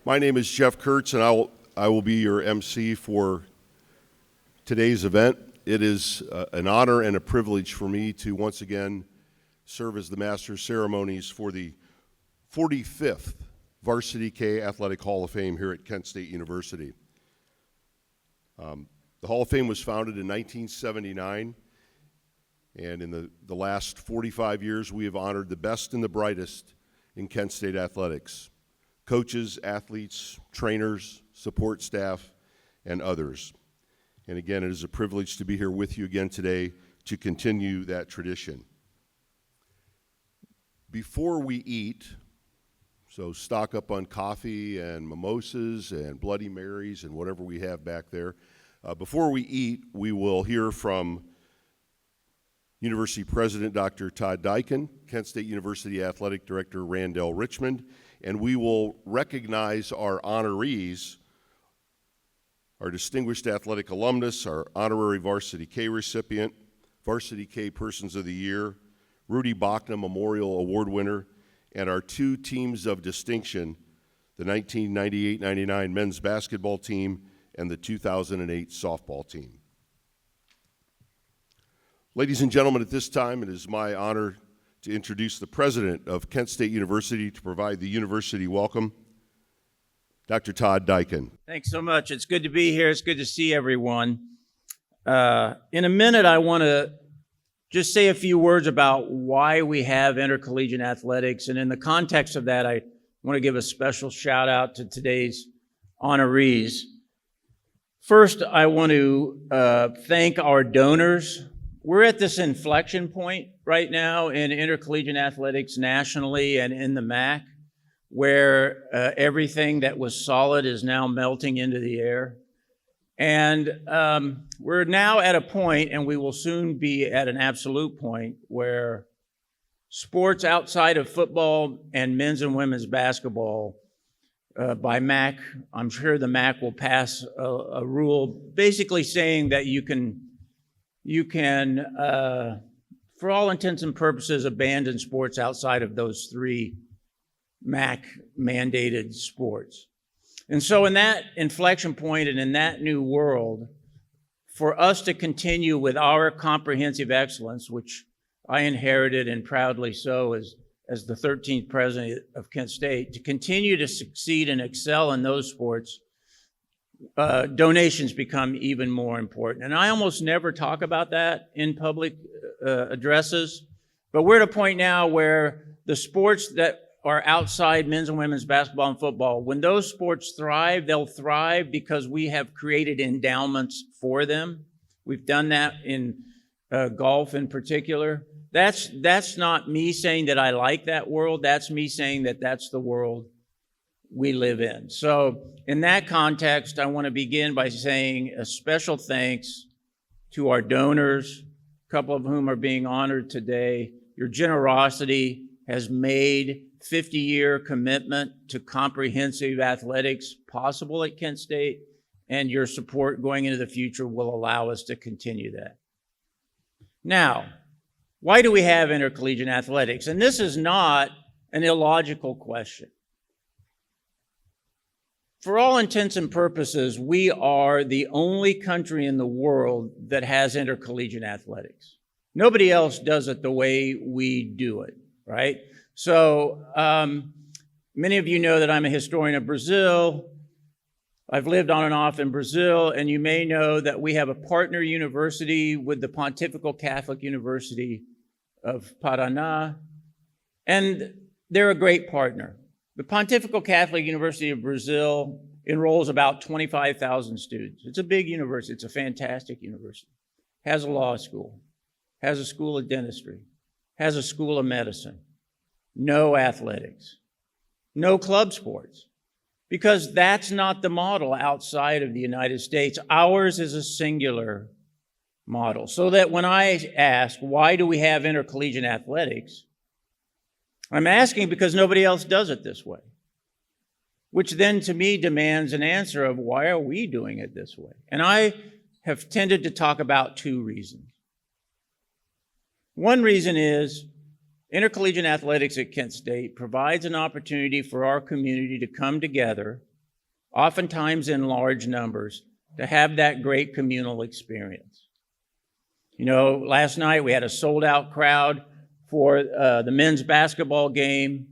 My name is Jeff Kurtz, and I will be your MC for today's event. It is an honor and a privilege for me to once again serve as the Master of Ceremonies for the 45th Varsity K Athletic Hall of Fame here at Kent State University. The Hall of Fame was founded in 1979, and in the last 45 years, we have honored the best and the brightest in Kent State athletics: coaches, athletes, trainers, support staff, and others. And again, it is a privilege to be here with you again today to continue that tradition. Before we eat, so stock up on coffee and mimosas and Bloody Marys and whatever we have back there. Before we eat, we will hear from University President Dr. Todd Dyken, Kent State University Athletic Director Randell Richmond, and we will recognize our honorees, our distinguished athletic alumnus, our honorary Varsity K recipient, Varsity K Persons of the Year, Rudy Bachna Memorial Award winner, and our two teams of distinction, the 1998-99 men's basketball team and the 2008 softball team. Ladies and gentlemen, at this time, it is my honor to introduce the president of Kent State University to provide the university welcome, Dr. Todd Dyken. Thanks so much. It's good to be here. It's good to see everyone. In a minute, I want to just say a few words about why we have intercollegiate athletics. And in the context of that, I want to give a special shout out to today's honorees. First, I want to thank our donors. We're at this inflection point right now in intercollegiate athletics nationally and in the MAC, where everything that was solid is now melting into the air. And we're now at a point, and we will soon be at an absolute point, where sports outside of football and men's and women's basketball, by MAC, I'm sure the MAC will pass a rule basically saying that you can, for all intents and purposes, abandon sports outside of those three MAC-mandated sports. And so in that inflection point and in that new world, for us to continue with our comprehensive excellence, which I inherited and proudly so as the 13th president of Kent State, to continue to succeed and excel in those sports, donations become even more important. And I almost never talk about that in public addresses, but we're at a point now where the sports that are outside men's and women's basketball and football, when those sports thrive, they'll thrive because we have created endowments for them. We've done that in golf in particular. That's not me saying that I like that world. That's me saying that that's the world we live in. So in that context, I want to begin by saying a special thanks to our donors, a couple of whom are being honored today. Your generosity has made 50-year commitment to comprehensive athletics possible at Kent State, and your support going into the future will allow us to continue that. Now, why do we have intercollegiate athletics? And this is not an illogical question. For all intents and purposes, we are the only country in the world that has intercollegiate athletics. Nobody else does it the way we do it, right? So many of you know that I'm a historian of Brazil. I've lived on and off in Brazil, and you may know that we have a partner university with the Pontifical Catholic University of Paraná, and they're a great partner. The Pontifical Catholic University of Brazil enrolls about 25,000 students. It's a big university. It's a fantastic university. Has a law school, has a school of dentistry, has a school of medicine. No athletics, no club sports, because that's not the model outside of the United States. Ours is a singular model. So that when I ask, why do we have intercollegiate athletics? I'm asking because nobody else does it this way, which then to me demands an answer of why are we doing it this way? And I have tended to talk about two reasons. One reason is intercollegiate athletics at Kent State provides an opportunity for our community to come together oftentimes in large numbers, to have that great communal experience. You know, last night we had a sold-out crowd for the men's basketball game.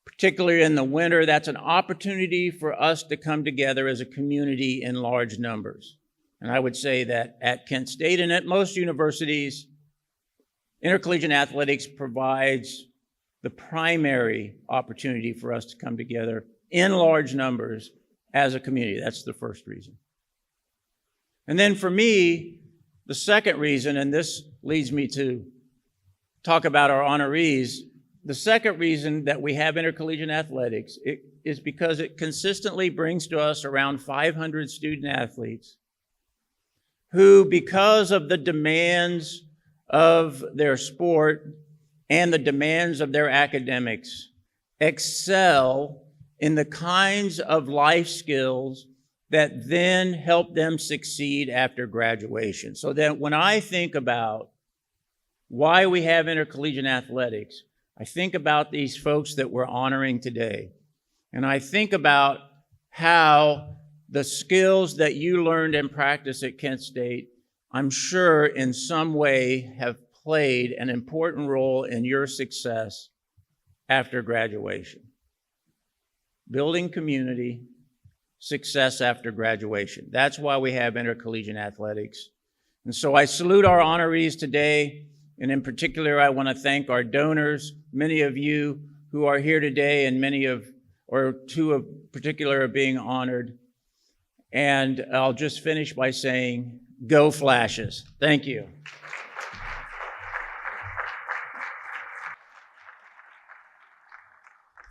Particularly in the winter, that's an opportunity for us to come together as a community in large numbers. And I would say that at Kent State and at most universities, intercollegiate athletics provides the primary opportunity for us to come together in large numbers as a community. That's the first reason. And then for me, the second reason, and this leads me to talk about our honorees, the second reason that we have intercollegiate athletics is because it consistently brings to us around 500 student athletes who, because of the demands of their sport and the demands of their academics, excel in the kinds of life skills that then help them succeed after graduation. So that when I think about why we have intercollegiate athletics, I think about these folks that we're honoring today. And I think about how the skills that you learned and practiced at Kent State, I'm sure in some way have played an important role in your success after graduation. Building community, success after graduation. That's why we have intercollegiate athletics. And so I salute our honorees today. And in particular, I want to thank our donors, many of you who are here today, and two in particular are being honored. And I'll just finish by saying, go Flashes. Thank you.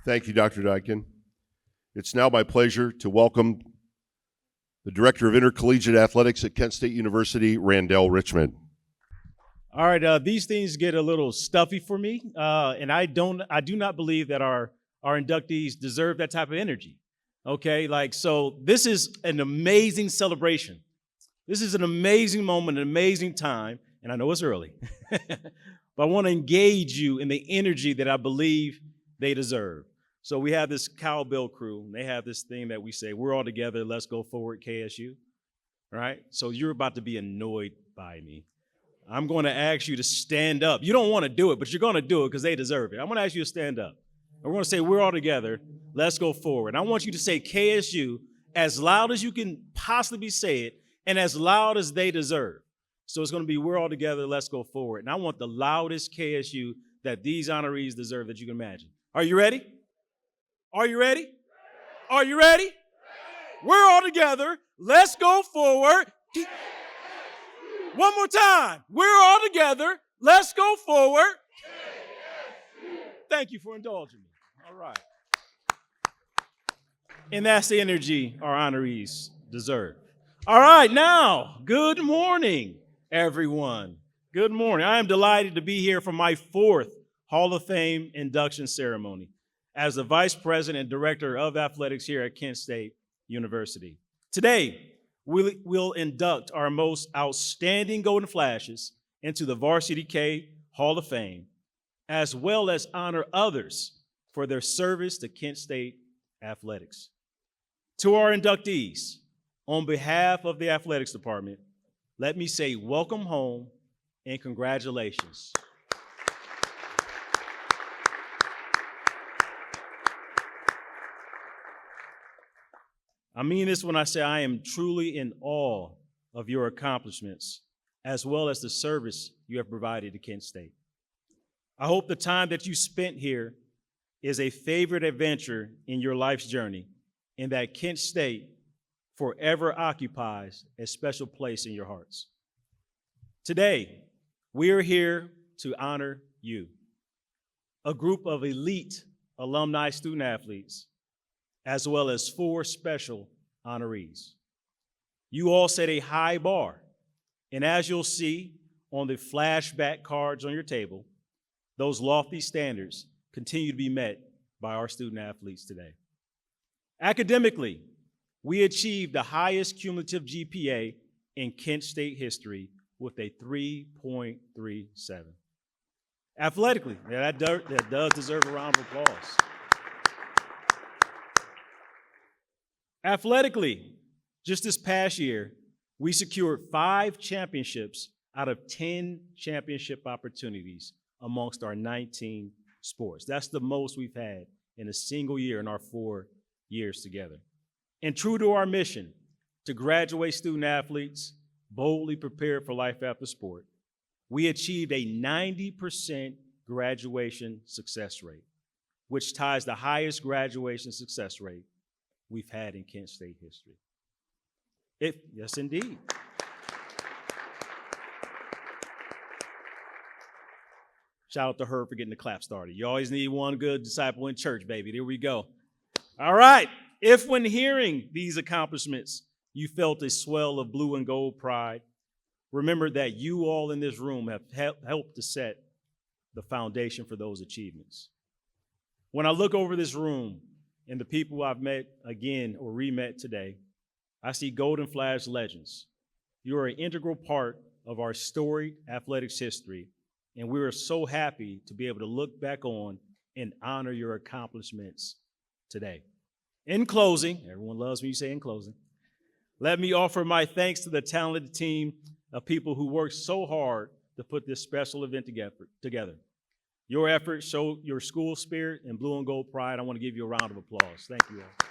Thank you, Dr. Dykin. It's now my pleasure to welcome the Director of Intercollegiate Athletics at Kent State University, Randell Richmond. All right, these things get a little stuffy for me, and I do not believe that our inductees deserve that type of energy. Okay, so this is an amazing celebration. This is an amazing moment, an amazing time, and I know it's early, but I want to engage you in the energy that I believe they deserve. So we have this cowbell crew, and they have this thing that we say, we're all together, let's go forward, KSU, right? So you're about to be annoyed by me. I'm going to ask you to stand up. You don't want to do it, but you're going to do it because they deserve it. I'm going to ask you to stand up. And we're going to say, we're all together, let's go forward. I want you to say KSU as loud as you can possibly say it and as loud as they deserve. So it's going to be, we're all together, let's go forward. And I want the loudest KSU that these honorees deserve that you can imagine. Are you ready? Are you ready? Are you ready? We're all together. Let's go forward. One more time. We're all together. Let's go forward. Thank you for indulging me. All right. And that's the energy our honorees deserve. All right, now, good morning, everyone. Good morning. I am delighted to be here for my 4th Hall of Fame induction ceremony as the Vice President and Director of Athletics here at Kent State University. Today, we'll induct our most outstanding Golden Flashes into the Varsity K Hall of Fame, as well as honor others for their service to Kent State athletics. To our inductees, on behalf of the athletics department, let me say welcome home and congratulations. I mean this when I say I am truly in awe of your accomplishments, as well as the service you have provided to Kent State. I hope the time that you spent here is a favorite adventure in your life's journey, and that Kent State forever occupies a special place in your hearts. Today, we are here to honor you, a group of elite alumni student athletes, as well as 4 special honorees. You all set a high bar, and as you'll see on the flashback cards on your table, those lofty standards continue to be met by our student athletes today. Academically, we achieved the highest cumulative GPA in Kent State history with a 3.37. Athletically, that does deserve a round of applause. Athletically, just this past year, we secured 5 championships out of 10 championship opportunities amongst our 19 sports. That's the most we've had in a single year in our 4 years together. And true to our mission to graduate student athletes boldly prepared for life after sport, we achieved a 90% graduation success rate, which ties the highest graduation success rate we've had in Kent State history. Yes, indeed. Shout out to her for getting the clap started. You always need one good disciple in church, baby. There we go. All right. If when hearing these accomplishments, you felt a swell of blue and gold pride, remember that you all in this room have helped to set the foundation for those achievements. When I look over this room and the people I've met again or re-met today, I see Golden Flash legends. You are an integral part of our storied athletics history, and we are so happy to be able to look back on and honor your accomplishments today. In closing, everyone loves when you say in closing, let me offer my thanks to the talented team of people who worked so hard to put this special event together. Your efforts show your school spirit and blue and gold pride. I want to give you a round of applause. Thank you all.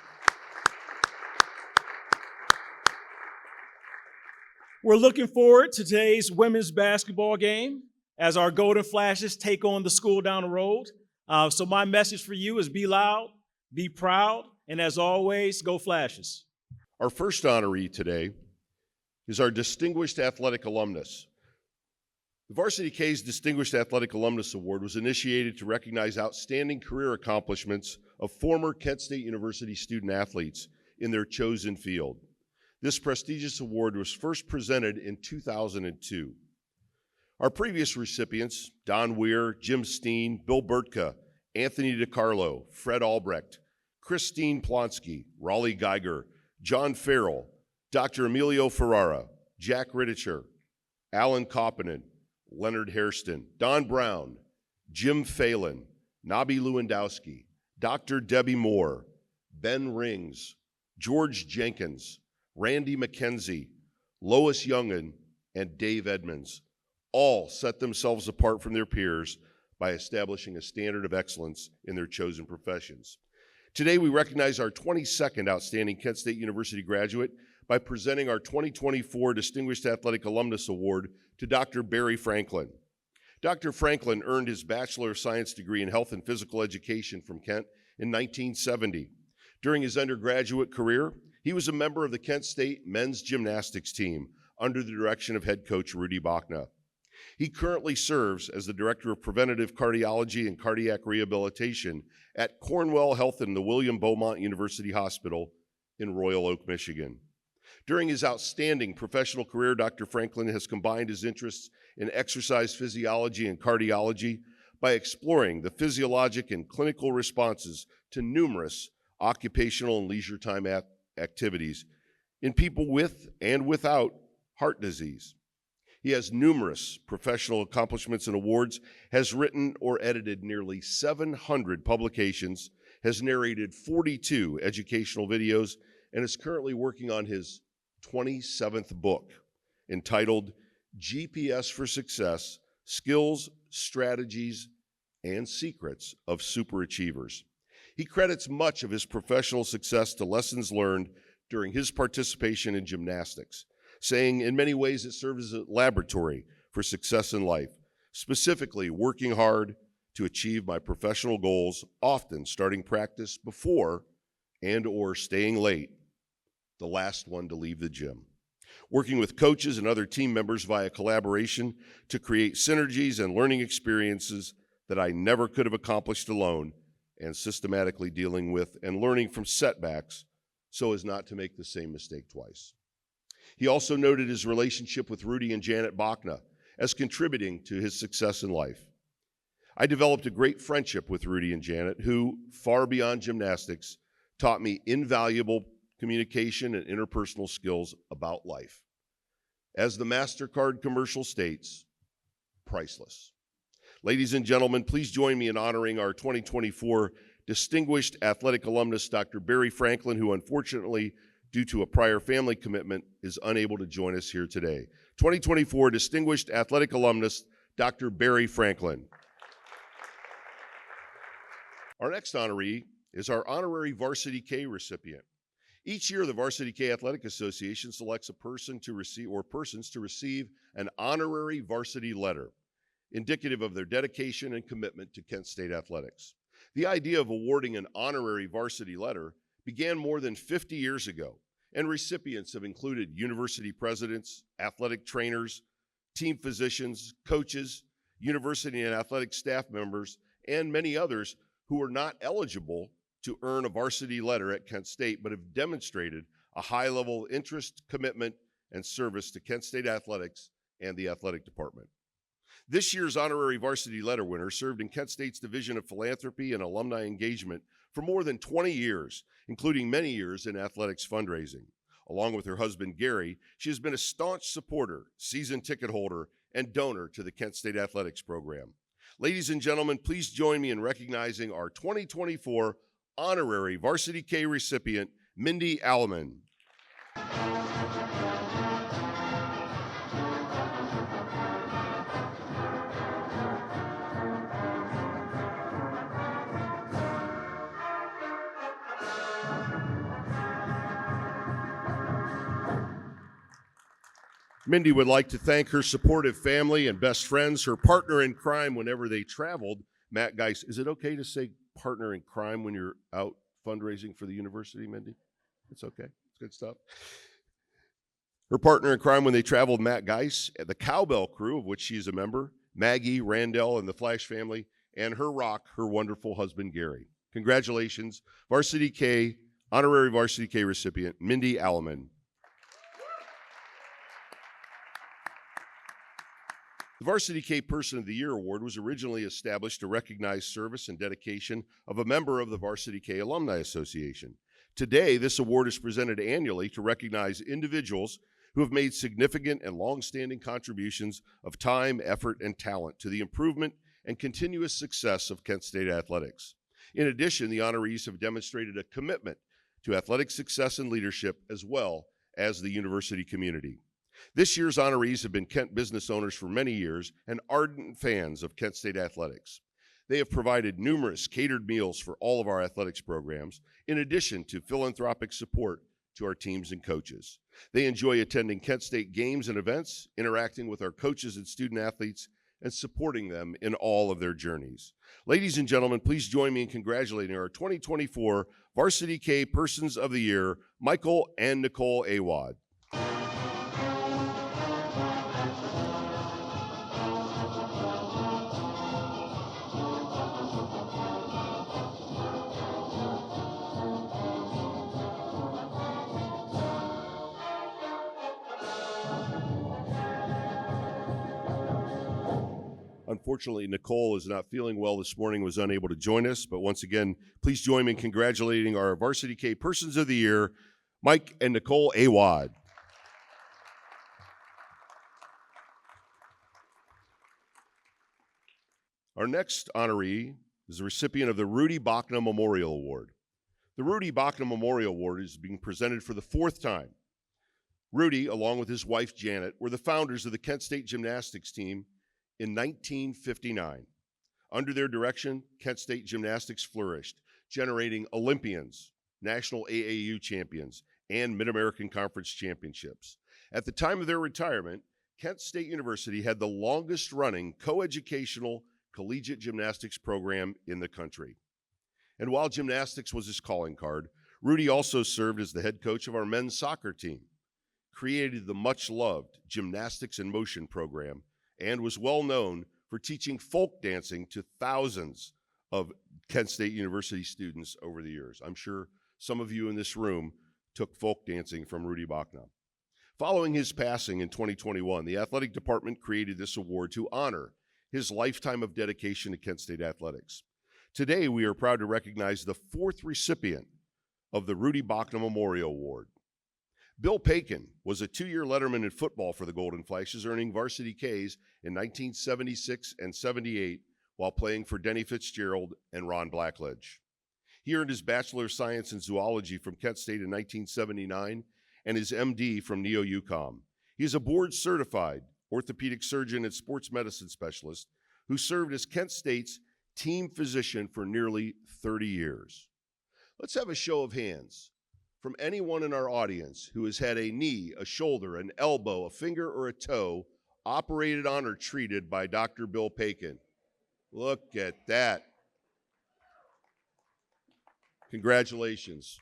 We're looking forward to today's women's basketball game as our Golden Flashes take on the school down the road. So my message for you is be loud, be proud, and as always, go Flashes. Our first honoree today is our Distinguished Athletic Alumnus. The Varsity K's Distinguished Athletic Alumnus Award was initiated to recognize outstanding career accomplishments of former Kent State University student athletes in their chosen field. This prestigious award was first presented in 2002. Our previous recipients, Don Weir, Jim Steen, Bill Burtka, Anthony DiCarlo, Fred Albrecht, Christine Plonsky, Raleigh Geiger, John Farrell, Dr. Emilio Ferrara, Jack Riddicher, Alan Koppinen, Leonard Hairston, Don Brown, Jim Phelan, Nabi Lewandowski, Dr. Debbie Moore, Ben Rings, George Jenkins, Randy McKenzie, Lois Youngin, and Dave Edmonds all set themselves apart from their peers by establishing a standard of excellence in their chosen professions. Today, we recognize our 22nd outstanding Kent State University graduate by presenting our 2024 Distinguished Athletic Alumnus Award to Dr. Barry Franklin. Dr. Franklin earned his Bachelor of Science degree in Health and Physical Education from Kent in 1970. During his undergraduate career, he was a member of the Kent State men's gymnastics team under the direction of head coach Rudy Bachna. He currently serves as the Director of Preventative Cardiology and Cardiac Rehabilitation at Cornwell Health and the William Beaumont University Hospital in Royal Oak, Michigan. During his outstanding professional career, Dr. Franklin has combined his interests in exercise physiology and cardiology by exploring the physiologic and clinical responses to numerous occupational and leisure time activities in people with and without heart disease. He has numerous professional accomplishments and awards, has written or edited nearly 700 publications, has narrated 42 educational videos, and is currently working on his 27th book entitled GPS for Success: Skills, Strategies, and Secrets of Superachievers. He credits much of his professional success to lessons learned during his participation in gymnastics, saying in many ways it serves as a laboratory for success in life, specifically working hard to achieve my professional goals, often starting practice before and or staying late, the last one to leave the gym. Working with coaches and other team members via collaboration to create synergies and learning experiences that I never could have accomplished alone, and systematically dealing with and learning from setbacks so as not to make the same mistake twice. He also noted his relationship with Rudy and Janet Bachna as contributing to his success in life. I developed a great friendship with Rudy and Janet, who, far beyond gymnastics, taught me invaluable communication and interpersonal skills about life. As the MasterCard commercial states, priceless. Ladies and gentlemen, please join me in honoring our 2024 distinguished athletic alumnus Dr. Barry Franklin, who unfortunately, due to a prior family commitment, is unable to join us here today. 2024 Distinguished Athletic Alumnus, Dr. Barry Franklin. Our next honoree is our Honorary Varsity K recipient. Each year, the Varsity K Athletic Association selects a person to receive or persons to receive an honorary varsity letter, indicative of their dedication and commitment to Kent State athletics. The idea of awarding an honorary varsity letter began more than 50 years ago, and recipients have included university presidents, athletic trainers, team physicians, coaches, university and athletic staff members, and many others who are not eligible to earn a varsity letter at Kent State, but have demonstrated a high level of interest, commitment, and service to Kent State athletics and the athletic department. This year's honorary varsity letter winner served in Kent State's Division of Philanthropy and Alumni Engagement for more than 20 years, including many years in athletics fundraising. Along with her husband, Gary, she has been a staunch supporter, season ticket holder, and donor to the Kent State athletics program. Ladies and gentlemen, please join me in recognizing our 2024 honorary Varsity K recipient, Mindy Alleman. Mindy would like to thank her supportive family and best friends, her partner in crime whenever they traveled, Matt Geis. Is it okay to say partner in crime when you're out fundraising for the university, Mindy? It's okay. It's good stuff. Her partner in crime when they traveled, Matt Geis, the Cowbell crew, of which she is a member, Maggie, Randell, and the Flash family, and her rock, her wonderful husband, Gary. Congratulations, Varsity K, honorary Varsity K recipient, Mindy Alleman. The Varsity K Person of the Year Award was originally established to recognize service and dedication of a member of the Varsity K Alumni Association. Today, this award is presented annually to recognize individuals who have made significant and long-standing contributions of time, effort, and talent to the improvement and continuous success of Kent State athletics. In addition, the honorees have demonstrated a commitment to athletic success and leadership, as well as the university community. This year's honorees have been Kent business owners for many years and ardent fans of Kent State athletics. They have provided numerous catered meals for all of our athletics programs, in addition to philanthropic support to our teams and coaches. They enjoy attending Kent State games and events, interacting with our coaches and student athletes, and supporting them in all of their journeys. Ladies and gentlemen, please join me in congratulating our 2024 Varsity K Persons of the Year, Michael and Nicole Awad. Unfortunately, Nicole is not feeling well this morning, was unable to join us. But once again, please join me in congratulating our Varsity K Persons of the Year, Mike and Nicole Awad. Our next honoree is the recipient of the Rudy Bachna Memorial Award. The Rudy Bachna Memorial Award is being presented for the fourth time. Rudy, along with his wife Janet, were the founders of the Kent State gymnastics team in 1959. Under their direction, Kent State gymnastics flourished, generating Olympians, national AAU champions, and Mid-American Conference championships. At the time of their retirement, Kent State University had the longest running coeducational collegiate gymnastics program in the country. And while gymnastics was his calling card, Rudy also served as the head coach of our men's soccer team, created the much-loved Gymnastics in Motion program, and was well known for teaching folk dancing to thousands of Kent State University students over the years. I'm sure some of you in this room took folk dancing from Rudy Bachna. Following his passing in 2021, the athletic department created this award to honor his lifetime of dedication to Kent State athletics. Today, we are proud to recognize the fourth recipient of the Rudy Bachna Memorial Award. Bill Paikin was a two-year letterman in football for the Golden Flashes, earning varsity Ks in 1976 and 78 while playing for Denny Fitzgerald and Ron Blackledge. He earned his Bachelor of Science in Zoology from Kent State in 1979 and his MD from Neo-UCOM. He is a board-certified orthopedic surgeon and sports medicine specialist who served as Kent State's team physician for nearly 30 years. Let's have a show of hands from anyone in our audience who has had a knee, a shoulder, an elbow, a finger, or a toe operated on or treated by Dr. Bill Paikin. Look at that. Congratulations.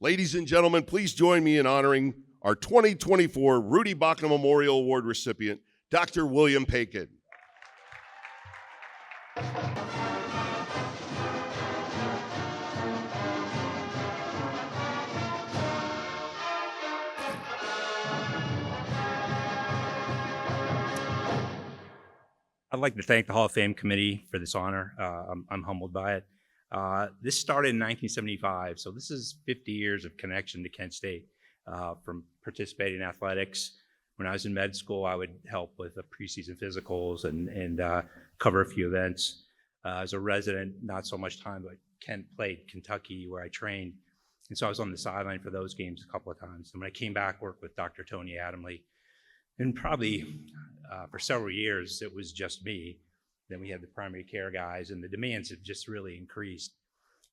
Ladies and gentlemen, please join me in honoring our 2024 Rudy Bachman Memorial Award recipient, Dr. William Paikin. I'd like to thank the Hall of Fame committee for this honor. I'm humbled by it. This started in 1975, so this is 50 years of connection to Kent State. From participating in athletics. When I was in med school, I would help with the preseason physicals and cover a few events. As a resident, not so much time, but Kent played Kentucky where I trained. And so I was on the sideline for those games a couple of times. And when I came back, worked with Dr. Tony Adamley. And probably for several years, it was just me. Then we had the primary care guys, and the demands have just really increased.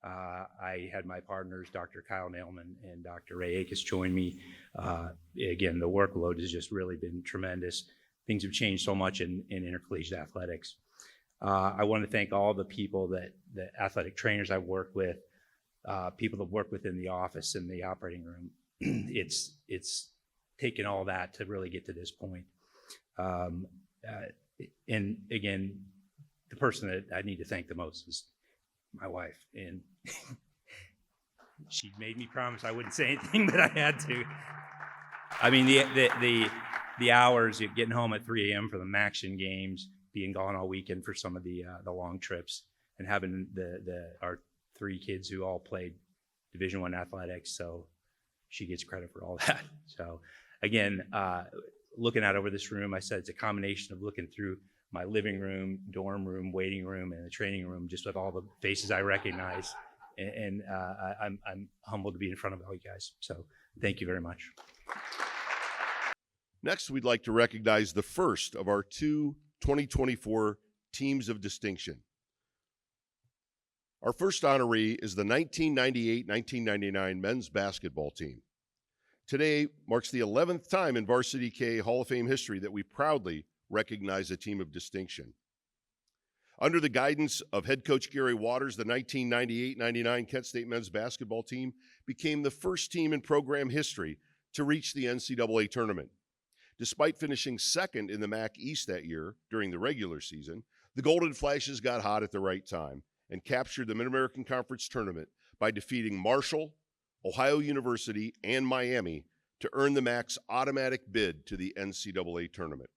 I had my partners, Dr. Kyle Nailman and Dr. Ray Akis, join me. Again, the workload has just really been tremendous. Things have changed so much in intercollegiate athletics. I want to thank all the people the athletic trainers I've worked with, people that work within the office and the operating room. It's taken all that to really get to this point. And again, the person that I need to thank the most is my wife, and she made me promise I wouldn't say anything, but I had to. I mean, the hours, you're getting home at 3 a.m. for the Maction games, being gone all weekend for some of the long trips, and having our 3 kids who all played Division I athletics, so she gets credit for all that. So again, looking out over this room, I said it's a combination of looking through my living room, dorm room, waiting room, and the training room, just with all the faces I recognize. And I'm humbled to be in front of all you guys. So thank you very much. Next, we'd like to recognize the first of our 2 2024 teams of distinction. Our first honoree is the 1998-1999 men's basketball team. Today marks the 11th time in Varsity K Hall of Fame history that we proudly recognize a team of distinction. Under the guidance of head coach Gary Waters, the 1998-99 Kent State men's basketball team became the first team in program history to reach the NCAA tournament. Despite finishing second in the MAC East that year during the regular season, the Golden Flashes got hot at the right time and captured the Mid-American Conference tournament by defeating Marshall, Ohio University, and Miami to earn the MAC's automatic bid to the NCAA tournament.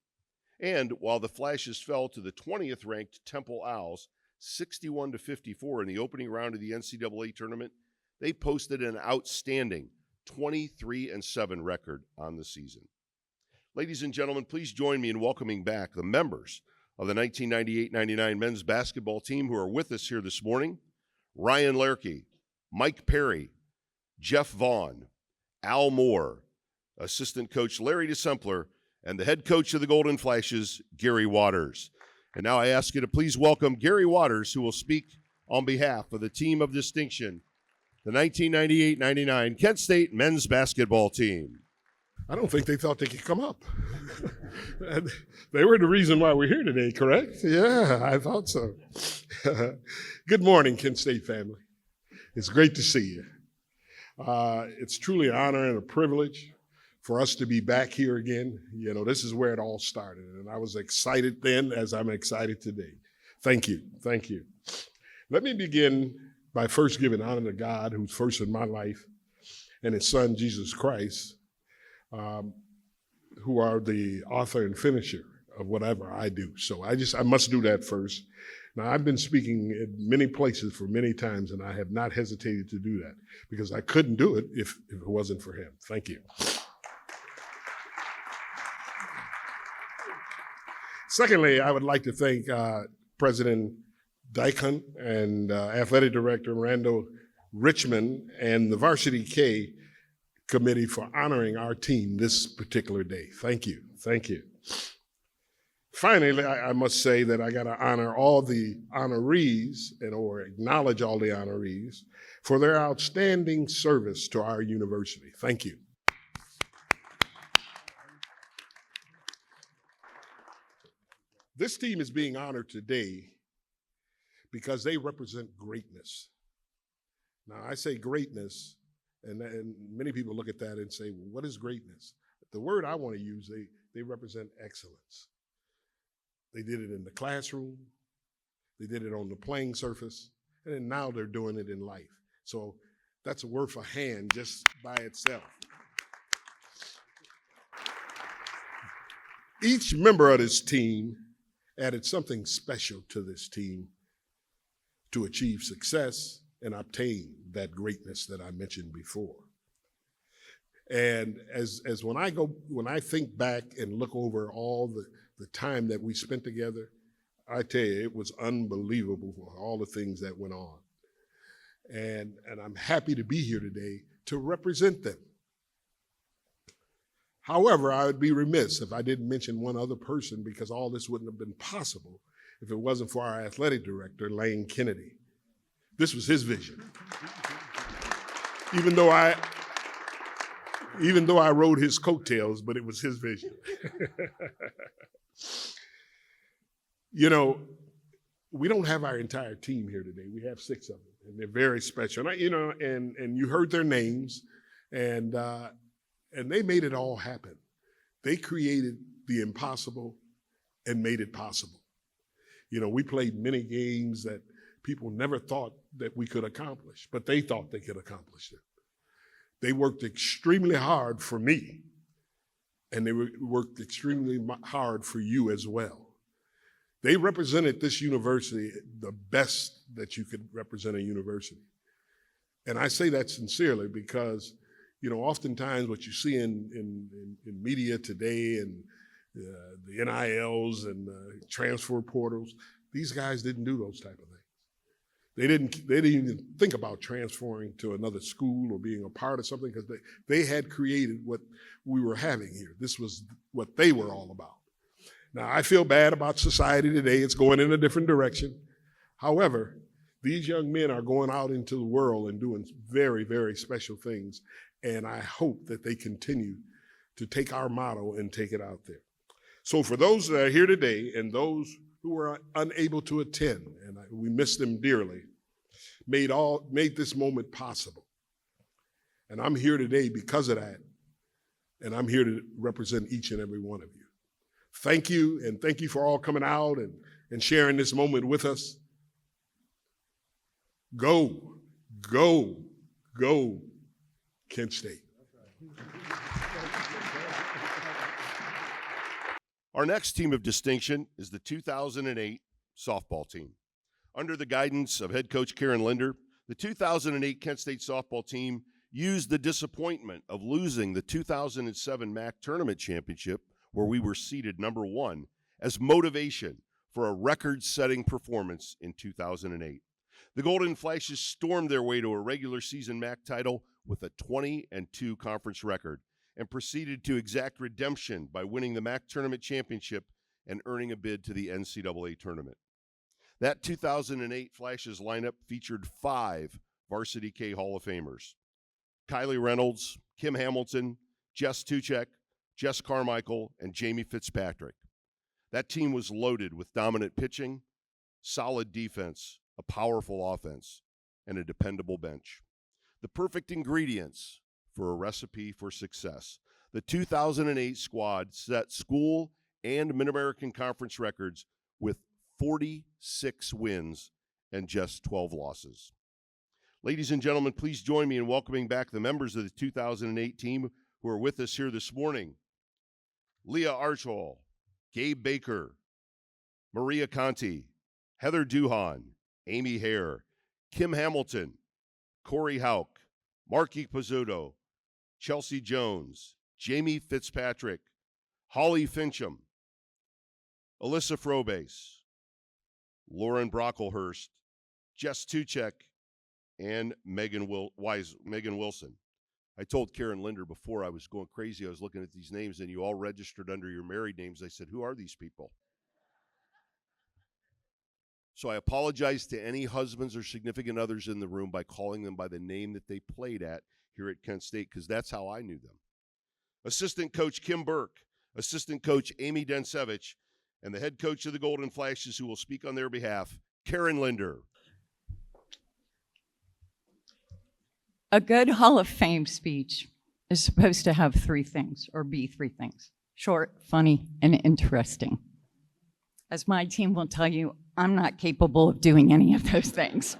And while the Flashes fell to the 20th ranked Temple Owls 61-54 in the opening round of the NCAA tournament, they posted an outstanding 23-7 record on the season. Ladies and gentlemen, please join me in welcoming back the members of the 1998-99 men's basketball team who are with us here this morning: Ryan Lerke, Mike Perry, Jeff Vaughn, Al Moore, assistant coach Larry DeSempler, and the head coach of the Golden Flashes, Gary Waters. And now I ask you to please welcome Gary Waters, who will speak on behalf of the team of distinction, the 1998-99 Kent State men's basketball team. I don't think they thought they could come up. They were the reason why we're here today, correct? Yeah, I thought so. Good morning, Kent State family. It's great to see you. It's truly an honor and a privilege for us to be back here again. You know, this is where it all started, and I was excited then as I'm excited today. Thank you. Thank you. Let me begin by first giving honor to God, who's first in my life, and his son, Jesus Christ, who are the author and finisher of whatever I do. So I must do that first. Now, I've been speaking in many places for many times, and I have not hesitated to do that because I couldn't do it if it wasn't for him. Thank you. Secondly, I would like to thank President Dyken and Athletic Director Randall Richmond and the Varsity K committee for honoring our team this particular day. Thank you. Thank you. Finally, I must say that I got to honor all the honorees or acknowledge all the honorees for their outstanding service to our university. Thank you. This team is being honored today because they represent greatness. Now, I say greatness, and many people look at that and say, well, what is greatness? The word I want to use, they represent excellence. They did it in the classroom, they did it on the playing surface, and then now they're doing it in life. So that's worth a hand just by itself. Each member of this team added something special to this team to achieve success and obtain that greatness that I mentioned before. And as when I think back and look over all the time that we spent together, I tell you, it was unbelievable for all the things that went on. And I'm happy to be here today to represent them. However, I would be remiss if I didn't mention one other person, because all this wouldn't have been possible if it wasn't for our athletic director, Lane Kennedy. This was his vision. Even though I rode his coattails, but it was his vision. You know, we don't have our entire team here today. We have 6 of them, and they're very special. And and you heard their names, and they made it all happen. They created the impossible and made it possible. You know, we played many games that people never thought that we could accomplish, but they thought they could accomplish it. They worked extremely hard for me, and they worked extremely hard for you as well. They represented this university the best that you could represent a university. And I say that sincerely because, you know, oftentimes what you see in media today and the NILs and transfer portals, these guys didn't do those type of things. They didn't even think about transferring to another school or being a part of something, because they had created what we were having here. This was what they were all about. Now, I feel bad about society today. It's going in a different direction. However, these young men are going out into the world and doing very, very special things. And I hope that they continue to take our motto and take it out there. So for those that are here today and those who were unable to attend, and we miss them dearly, made this moment possible. And I'm here today because of that, and I'm here to represent each and every one of you. Thank you, and thank you for all coming out and sharing this moment with us. Go, go, go, Kent State. Our next team of distinction is the 2008 softball team. Under the guidance of head coach Karen Linder, the 2008 Kent State softball team used the disappointment of losing the 2007 MAC tournament championship, where we were seeded number 1, as motivation for a record-setting performance in 2008. The Golden Flashes stormed their way to a regular season MAC title with a 20-2 conference record, and proceeded to exact redemption by winning the MAC tournament championship and earning a bid to the NCAA tournament. That 2008 Flashes lineup featured 5 Varsity K Hall of Famers: Kylie Reynolds, Kim Hamilton, Jess Tuchek, Jess Carmichael, and Jamie Fitzpatrick. That team was loaded with dominant pitching, solid defense, a powerful offense, and a dependable bench. The perfect ingredients for a recipe for success. The 2008 squad set school and Mid-American Conference records with 46 wins and just 12 losses. Ladies and gentlemen, please join me in welcoming back the members of the 2008 team who are with us here this morning. Leah Archol, Gabe Baker, Maria Conti, Heather Duhan, Amy Hare, Kim Hamilton, Corey Hauk, Marky Pizzuto, Chelsea Jones, Jamie Fitzpatrick, Holly Fincham, Alyssa Frobase, Lauren Brocklehurst, Jess Tuchek, and Megan Wilson. I told Karen Linder before I was going crazy. I was looking at these names, and you all registered under your married names. I said, who are these people? So I apologize to any husbands or significant others in the room by calling them by the name that they played at here at Kent State, because that's how I knew them. Assistant coach Kim Burke, assistant coach Amy Densevich, and the head coach of the Golden Flashes, who will speak on their behalf, Karen Linder. A good Hall of Fame speech is supposed to have three things, or be three things: short, funny, and interesting. As my team will tell you, I'm not capable of doing any of those things.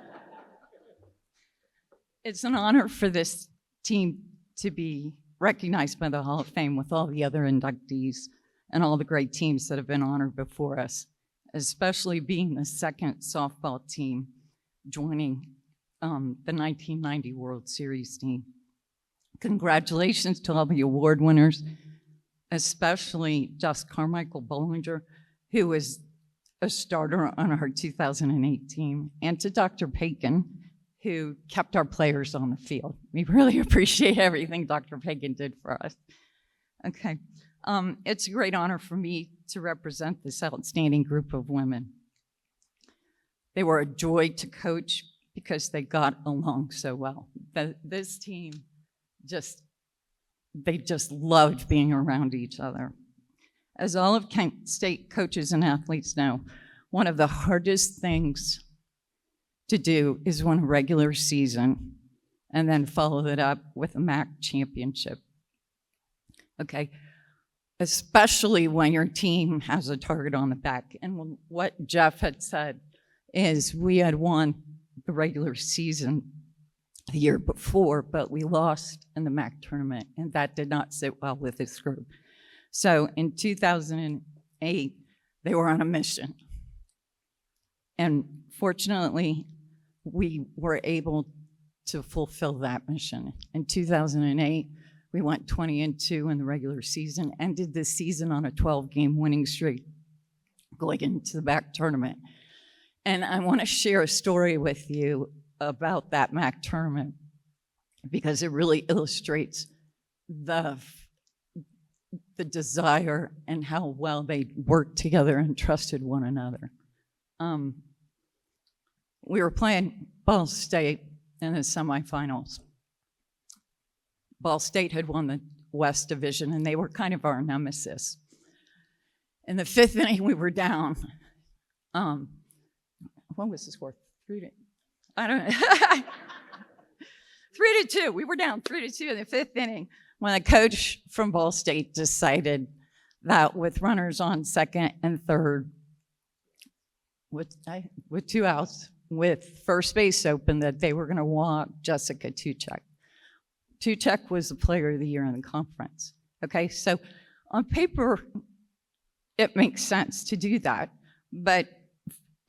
It's an honor for this team to be recognized by the Hall of Fame with all the other inductees and all the great teams that have been honored before us, especially being the second softball team joining the 1990 World Series team. Congratulations to all the award winners, especially Jess Carmichael Bollinger, who was a starter on our 2008 team, and to Dr. Pagan, who kept our players on the field. We really appreciate everything Dr. Pagan did for us. Okay, it's a great honor for me to represent this outstanding group of women. They were a joy to coach because they got along so well. This team they just loved being around each other. As all of Kent State coaches and athletes know, one of the hardest things to do is win a regular season and then follow it up with a MAC championship. Okay, especially when your team has a target on the back. And what Jeff had said is we had won the regular season the year before, but we lost in the MAC tournament, and that did not sit well with this group. So in 2008, they were on a mission. And fortunately, we were able to fulfill that mission. In 2008, we went 20-2 in the regular season, ended the season on a 12-game winning streak, going into the MAC tournament. And I want to share a story with you about that MAC tournament because it really illustrates the desire and how well they worked together and trusted one another. We were playing Ball State in the semifinals. Ball State had won the West Division, and they were kind of our nemesis. In the fifth inning, we were down. What was the score? 3-2. I don't know. 3-2. We were down 3-2 in the fifth inning when a coach from Ball State decided that with runners on second and third, with 2 outs, with first base open, that they were going to walk Jessica Tuchek. Tuchek was the player of the year in the conference. Okay, so on paper, it makes sense to do that, but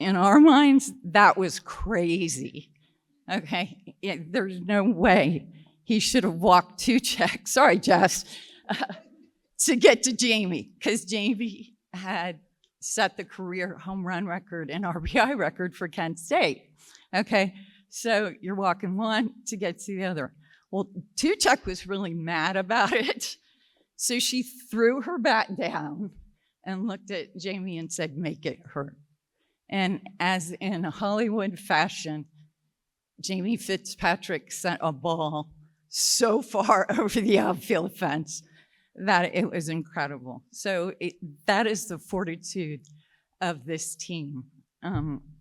in our minds, that was crazy. Okay, there's no way he should have walked Tuchek, sorry, Jess, to get to Jamie, because Jamie had set the career home run record and RBI record for Kent State. Okay, so you're walking one to get to the other. Well, Tuchek was really mad about it, so she threw her bat down and looked at Jamie and said, "Make it hurt." And as in Hollywood fashion, Jamie Fitzpatrick sent a ball so far over the outfield fence that it was incredible. So that is the fortitude of this team.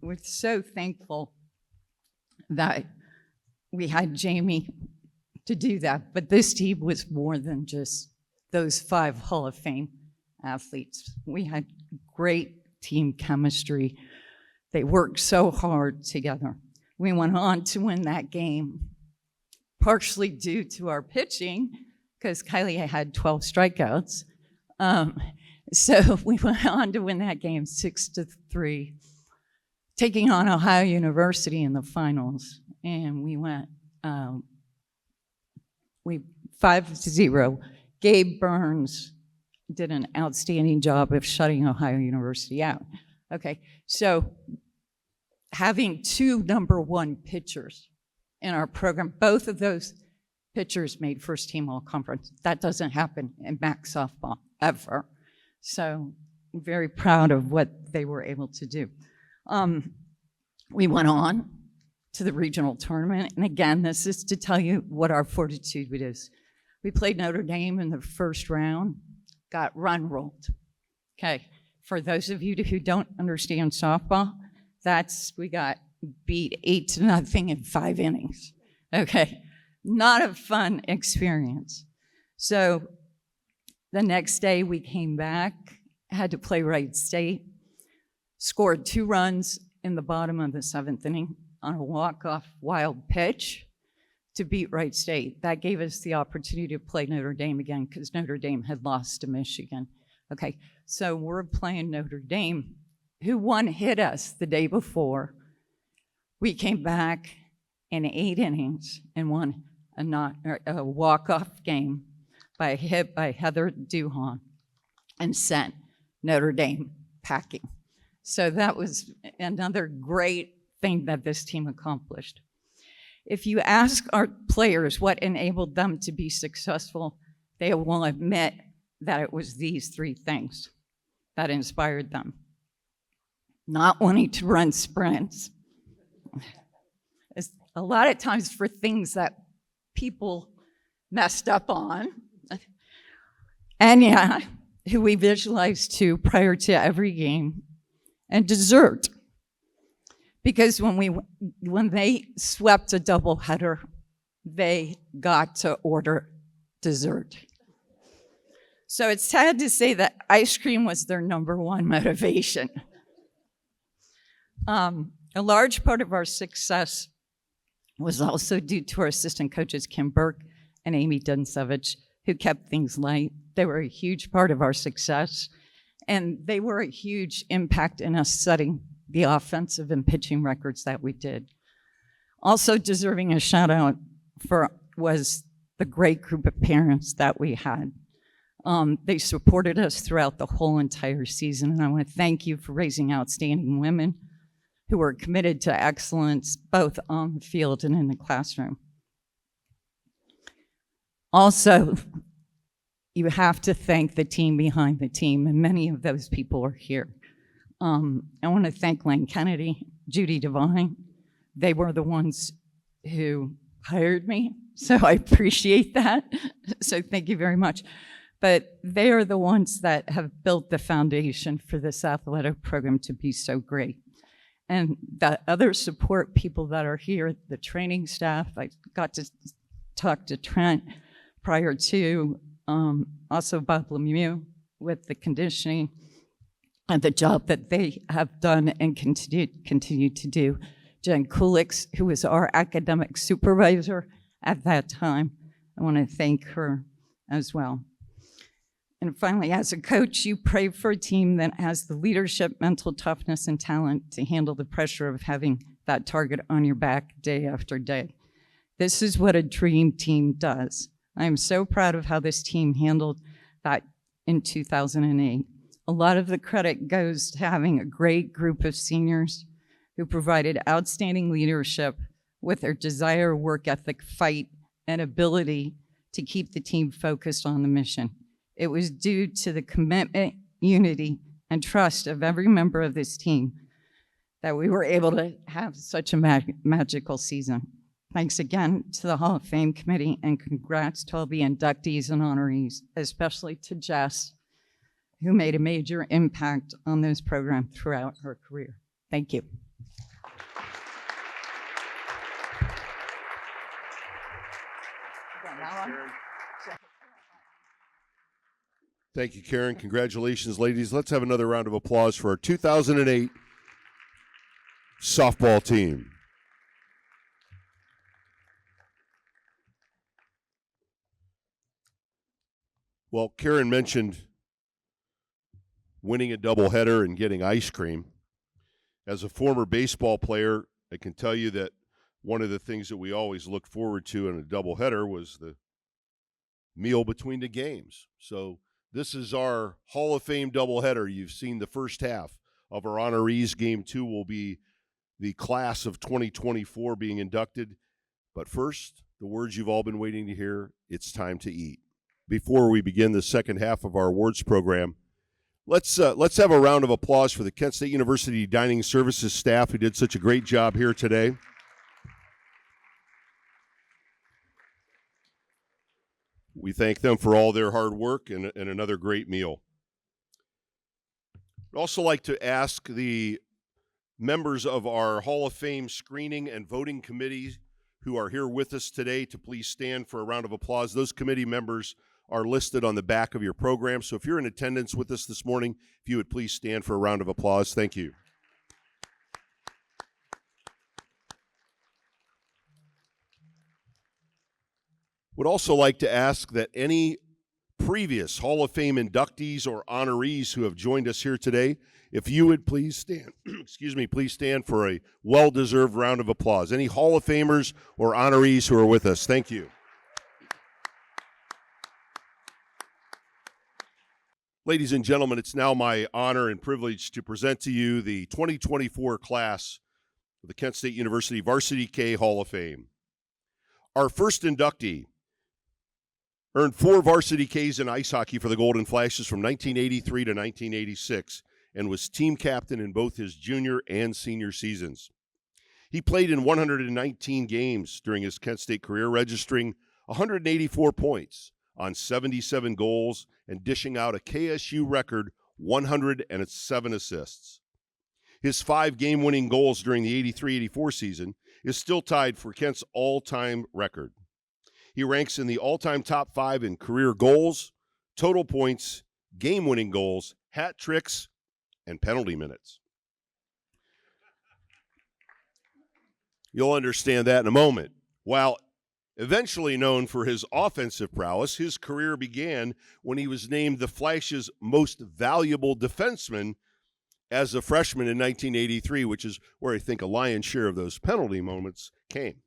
We're so thankful that we had Jamie to do that, but this team was more than just those 5 Hall of Fame athletes. We had great team chemistry. They worked so hard together. We went on to win that game, partially due to our pitching, because Kylie had 12 strikeouts. So we went on to win that game 6-3, taking on Ohio University in the finals. And we went 5-0. Gabe Burns did an outstanding job of shutting Ohio University out. Okay, so having 2 number 1 pitchers in our program. Both of those pitchers made first team all conference. That doesn't happen in MAC softball ever. So I'm very proud of what they were able to do. We went on to the regional tournament. And again, this is to tell you what our fortitude is. We played Notre Dame in the first round, got run rolled. Okay, for those of you who don't understand softball, we got beat 8-0 in 5 innings. Okay, not a fun experience. So the next day we came back, had to play Wright State, scored 2 runs in the bottom of the 7th inning on a walk-off wild pitch to beat Wright State. That gave us the opportunity to play Notre Dame again because Notre Dame had lost to Michigan. Okay, so we're playing Notre Dame, who hit us the day before. We came back in 8 innings and won a walk-off game by a hit by Heather Duhon and sent Notre Dame packing. So that was another great thing that this team accomplished. If you ask our players what enabled them to be successful, they will admit that it was these 3 things that inspired them. Not wanting to run sprints. It's a lot of times for things that people messed up on. And yeah, who we visualized to prior to every game. And dessert. Because when they swept a doubleheader, they got to order dessert. So it's sad to say that ice cream was their number 1 motivation. A large part of our success was also due to our assistant coaches, Kim Burke and Amy Dunsevich, who kept things light. They were a huge part of our success, and they were a huge impact in us setting the offensive and pitching records that we did. Also deserving a shout out was the great group of parents that we had. They supported us throughout the whole entire season, and I want to thank you for raising outstanding women who were committed to excellence both on the field and in the classroom. Also, you have to thank the team behind the team, and many of those people are here. I want to thank Lane Kennedy, Judy Devine. They were the ones who hired me, so I appreciate that. So thank you very much. But they are the ones that have built the foundation for this athletic program to be so great. And the other support people that are here, the training staff, I got to talk to Trent prior to, also Bob Lemieux with the conditioning and the job that they have done and continue to do. Jen Kulix, who was our academic supervisor at that time, I want to thank her as well. And finally, as a coach, you pray for a team that has the leadership, mental toughness, and talent to handle the pressure of having that target on your back day after day. This is what a dream team does. I am so proud of how this team handled that in 2008. A lot of the credit goes to having a great group of seniors who provided outstanding leadership with their desire, work ethic, fight, and ability to keep the team focused on the mission. It was due to the commitment, unity, and trust of every member of this team that we were able to have such a magical season. Thanks again to the Hall of Fame committee, and congrats to all the inductees and honorees, especially to Jess, who made a major impact on this program throughout her career. Thank you. Thank you, Karen. Congratulations, ladies. Let's have another round of applause for our 2008 softball team. Well, Karen mentioned winning a doubleheader and getting ice cream. As a former baseball player, I can tell you that one of the things that we always looked forward to in a doubleheader was the meal between the games. So this is our Hall of Fame doubleheader. You've seen the first half of our honorees. Game 2 will be the class of 2024 being inducted. But first, the words you've all been waiting to hear, it's time to eat. Before we begin the second half of our awards program, let's have a round of applause for the Kent State University Dining Services staff who did such a great job here today. We thank them for all their hard work and another great meal. I'd also like to ask the members of our Hall of Fame screening and voting committee who are here with us today to please stand for a round of applause. Those committee members are listed on the back of your program. So if you're in attendance with us this morning, if you would please stand for a round of applause. Thank you. Would also like to ask that any previous Hall of Fame inductees or honorees who have joined us here today, if you would please stand, please stand for a well-deserved round of applause. Any Hall of Famers or honorees who are with us, thank you. Ladies and gentlemen, it's now my honor and privilege to present to you the 2024 class of the Kent State University Varsity K Hall of Fame. Our first inductee earned 4 varsity Ks in ice hockey for the Golden Flashes from 1983 to 1986 and was team captain in both his junior and senior seasons. He played in 119 games during his Kent State career, registering 184 points on 77 goals and dishing out a KSU record 107 assists. His 5 game-winning goals during the 83-84 season is still tied for Kent's all-time record. He ranks in the all-time top 5 in career goals, total points, game-winning goals, hat tricks, and penalty minutes. You'll understand that in a moment. While eventually known for his offensive prowess, his career began when he was named the Flash's most valuable defenseman as a freshman in 1983, which is where I think a lion's share of those penalty moments came.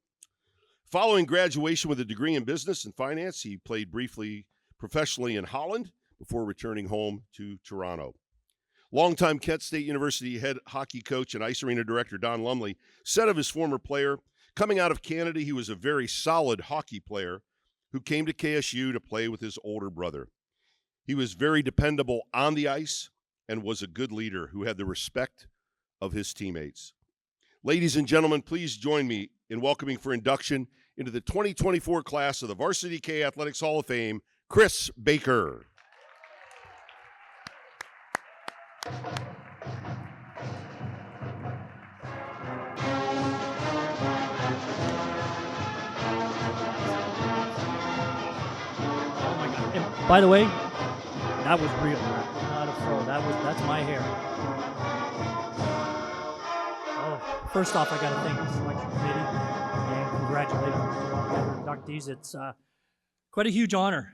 Following graduation with a degree in business and finance, he played briefly professionally in Holland before returning home to Toronto. Longtime Kent State University head hockey coach and ice arena director Don Lumley said of his former player, coming out of Canada, he was a very solid hockey player who came to KSU to play with his older brother. He was very dependable on the ice and was a good leader who had the respect of his teammates. Ladies and gentlemen, please join me in welcoming for induction into the 2024 class of the Varsity K Athletics Hall of Fame, Chris Baker. And by the way, that was real, not a fro. That's my hair. Oh, first off, I got to thank the selection committee and congratulate all the other inductees. It's quite a huge honor.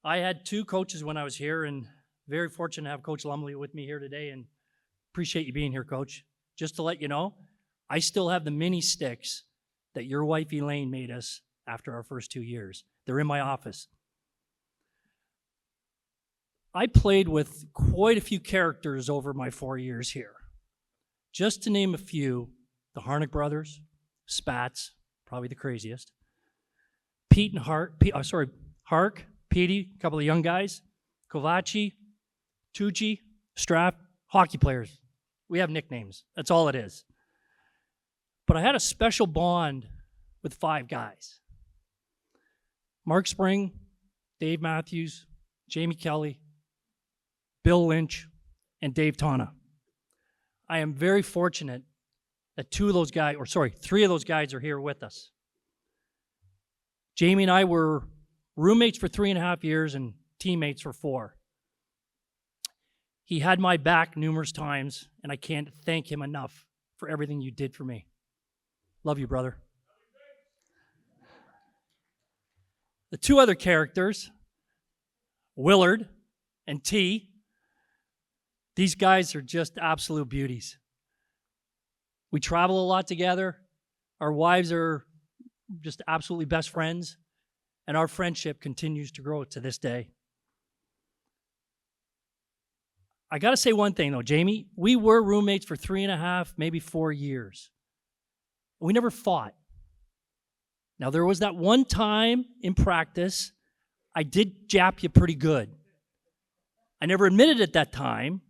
I had 2 coaches when I was here, and very fortunate to have Coach Lumley with me here today. And appreciate you being here, Coach. Just to let you know, I still have the mini sticks that your wife Elaine made us after our first 2 years. They're in my office. I played with quite a few characters over my 4 years here. Just to name a few, the Harnick brothers, Spats, probably the craziest, Hark, Petey, a couple of young guys, Kovaci, Tucci, Strap, hockey players. We have nicknames. That's all it is. But I had a special bond with 5 guys. Mark Spring, Dave Matthews, Jamie Kelly, Bill Lynch, and Dave Tana. I am very fortunate that 3 of those guys are here with us. Jamie and I were roommates for 3.5 years and teammates for 4. He had my back numerous times, and I can't thank him enough for everything you did for me. Love you, brother. The 2 other characters, Willard and T, these guys are just absolute beauties. We travel a lot together. Our wives are just absolutely best friends, and our friendship continues to grow to this day. I got to say one thing, though, Jamie. We were roommates for 3.5, maybe 4 years. We never fought. Now, there was that one time in practice, I did jap you pretty good. I never admitted it at that time.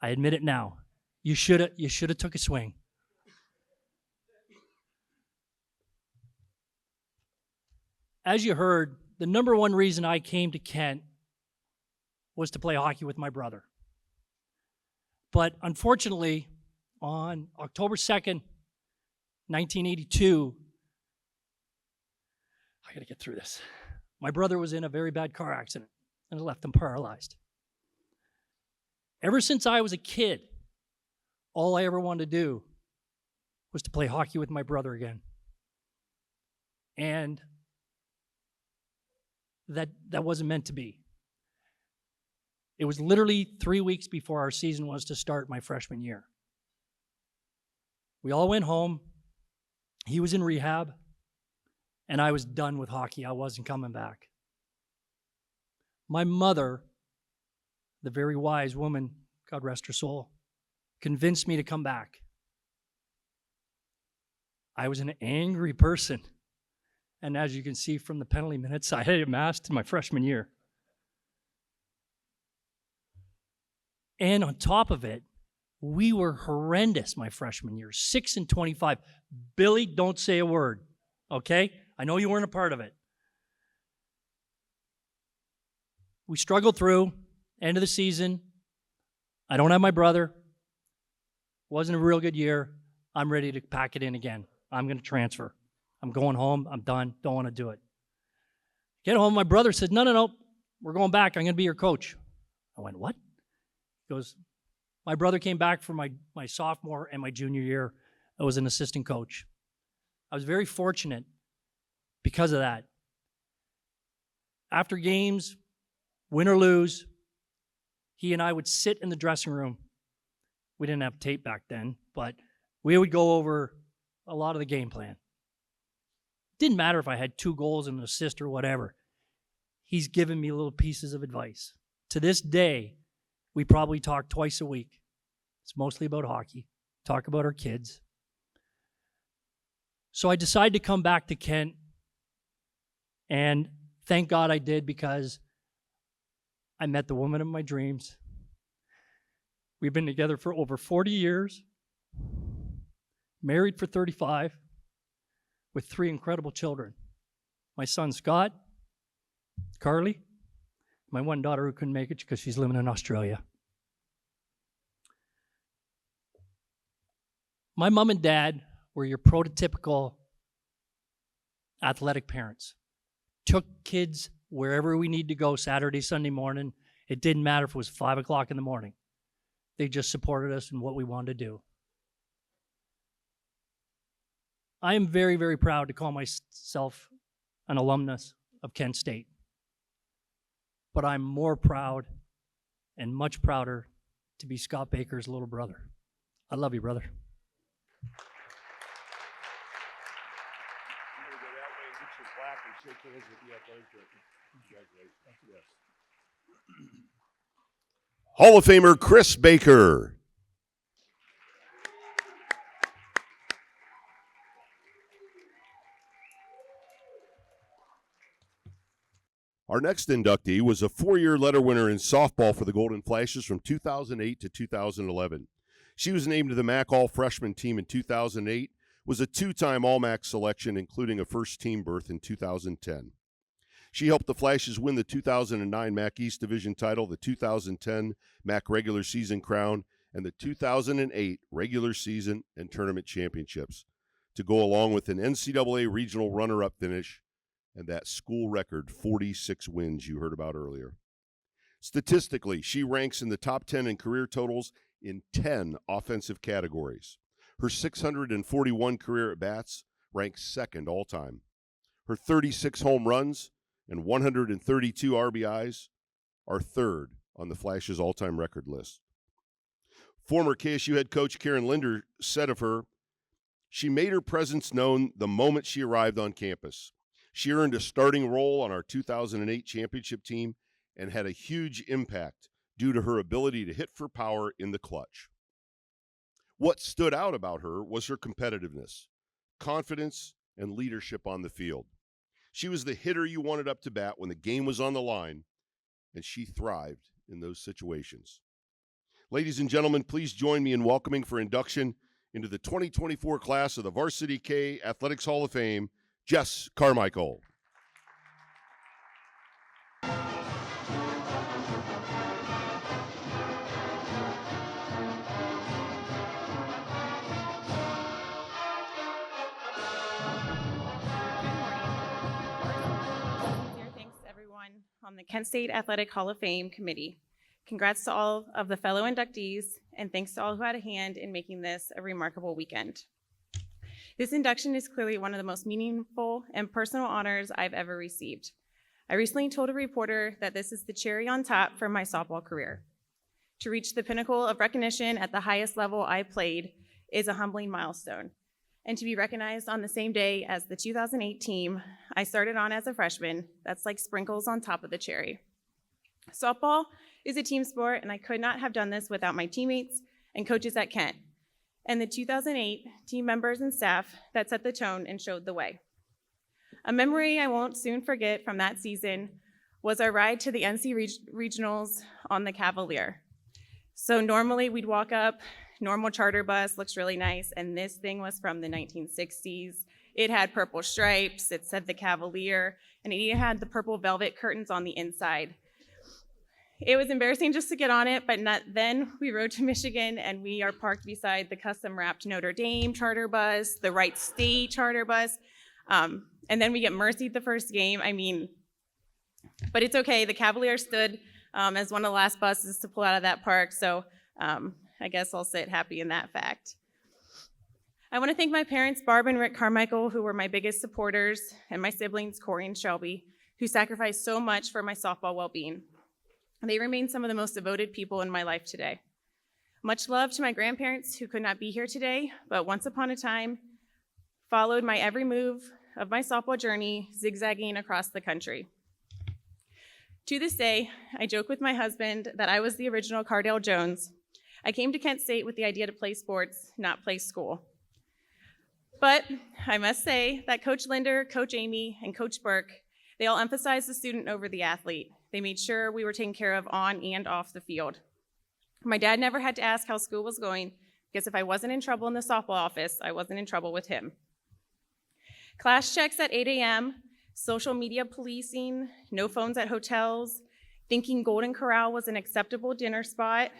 I admit it now. You should have took a swing. As you heard, the number one reason I came to Kent was to play hockey with my brother. But unfortunately, on October 2nd, 1982, I got to get through this. My brother was in a very bad car accident and it left him paralyzed. Ever since I was a kid, all I ever wanted to do was to play hockey with my brother again. And that wasn't meant to be. It was literally 3 weeks before our season was to start my freshman year. We all went home. He was in rehab, and I was done with hockey. I wasn't coming back. My mother, the very wise woman, God rest her soul, convinced me to come back. I was an angry person. And as you can see from the penalty minutes, I had it masked in my freshman year. And on top of it, we were horrendous my freshman year, 6-25. Billy, don't say a word, okay? I know you weren't a part of it. We struggled through, end of the season. I don't have my brother. Wasn't a real good year. I'm ready to pack it in again. I'm going to transfer. I'm going home. I'm done. Don't want to do it. Get home. My brother said, no. We're going back. I'm going to be your coach. I went, what? He goes, my brother came back for my sophomore and my junior year. I was an assistant coach. I was very fortunate because of that. After games, win or lose, he and I would sit in the dressing room. We didn't have tape back then, but we would go over a lot of the game plan. Didn't matter if I had 2 goals and an assist or whatever. He's given me little pieces of advice. To this day, we probably talk twice a week. It's mostly about hockey. Talk about our kids. So I decided to come back to Kent, and thank God I did, because I met the woman of my dreams. We've been together for over 40 years, married for 35, with 3 incredible children. My son, Scott, Carly, my one daughter who couldn't make it because she's living in Australia. My mom and dad were your prototypical athletic parents. Took kids wherever we need to go Saturday, Sunday morning. It didn't matter if it was 5 o'clock in the morning. They just supported us in what we wanted to do. I am very, very proud to call myself an alumnus of Kent State. But I'm more proud and much prouder to be Scott Baker's little brother. I love you, brother. Hall of Famer Chris Baker. Our next inductee was a 4-year letter winner in softball for the Golden Flashes from 2008 to 2011. She was named to the MAC All-Freshman team in 2008, was a 2-time All-MAC selection, including a first-team berth in 2010. She helped the Flashes win the 2009 MAC East Division title, the 2010 MAC regular season crown, and the 2008 regular season and tournament championships, to go along with an NCAA regional runner-up finish and that school record 46 wins you heard about earlier. Statistically, she ranks in the top 10 in career totals in 10 offensive categories. Her 641 career at-bats ranks second all-time. Her 36 home runs and 132 RBIs are third on the Flash's all-time record list. Former KSU head coach Karen Linder said of her, she made her presence known the moment she arrived on campus. She earned a starting role on our 2008 championship team and had a huge impact due to her ability to hit for power in the clutch. What stood out about her was her competitiveness, confidence, and leadership on the field. She was the hitter you wanted up to bat when the game was on the line, and she thrived in those situations. Ladies and gentlemen, please join me in welcoming for induction into the 2024 class of the Varsity K Athletics Hall of Fame, Jess Carmichael. Thanks to everyone on the Kent State Athletic Hall of Fame committee. Congrats to all of the fellow inductees, and thanks to all who had a hand in making this a remarkable weekend. This induction is clearly one of the most meaningful and personal honors I've ever received. I recently told a reporter that this is the cherry on top for my softball career. To reach the pinnacle of recognition at the highest level I played is a humbling milestone. And to be recognized on the same day as the 2008 team I started on as a freshman, that's like sprinkles on top of the cherry. Softball is a team sport, and I could not have done this without my teammates and coaches at Kent, and the 2008 team members and staff that set the tone and showed the way. A memory I won't soon forget from that season was our ride to the NC Regionals on the Cavalier. So normally we'd walk up, normal charter bus, looks really nice, and this thing was from the 1960s. It had purple stripes, it said the Cavalier, and it even had the purple velvet curtains on the inside. It was embarrassing just to get on it, but then we rode to Michigan, and we are parked beside the custom-wrapped Notre Dame charter bus, the Wright State charter bus, and then we get mercied the first game. I mean, but it's okay. The Cavalier stood as one of the last buses to pull out of that park, so I guess I'll sit happy in that fact. I want to thank my parents, Barb and Rick Carmichael, who were my biggest supporters, and my siblings, Corey and Shelby, who sacrificed so much for my softball well-being. They remain some of the most devoted people in my life today. Much love to my grandparents who could not be here today, but once upon a time, followed my every move of my softball journey, zigzagging across the country. To this day, I joke with my husband that I was the original Cardale Jones. I came to Kent State with the idea to play sports, not play school. But I must say that Coach Linder, Coach Amy, and Coach Burke, they all emphasized the student over the athlete. They made sure we were taken care of on and off the field. My dad never had to ask how school was going, because if I wasn't in trouble in the softball office, I wasn't in trouble with him. Class checks at 8 a.m., social media policing, no phones at hotels, thinking Golden Corral was an acceptable dinner spot.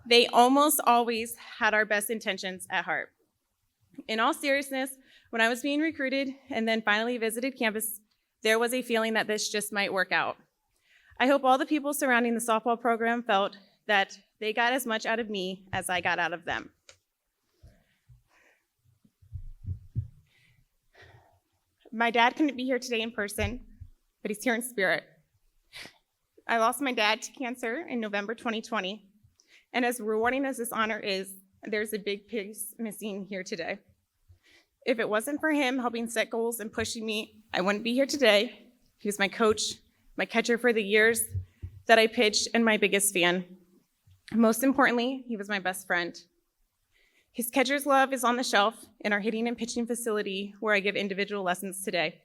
They almost always had our best intentions at heart. In all seriousness, when I was being recruited and then finally visited campus, there was a feeling that this just might work out. I hope all the people surrounding the softball program felt that they got as much out of me as I got out of them. My dad couldn't be here today in person, but he's here in spirit. I lost my dad to cancer in November 2020, and as rewarding as this honor is, there's a big piece missing here today. If it wasn't for him helping set goals and pushing me, I wouldn't be here today. He was my coach, my catcher for the years that I pitched, and my biggest fan. Most importantly, he was my best friend. His catcher's glove is on the shelf in our hitting and pitching facility where I give individual lessons today.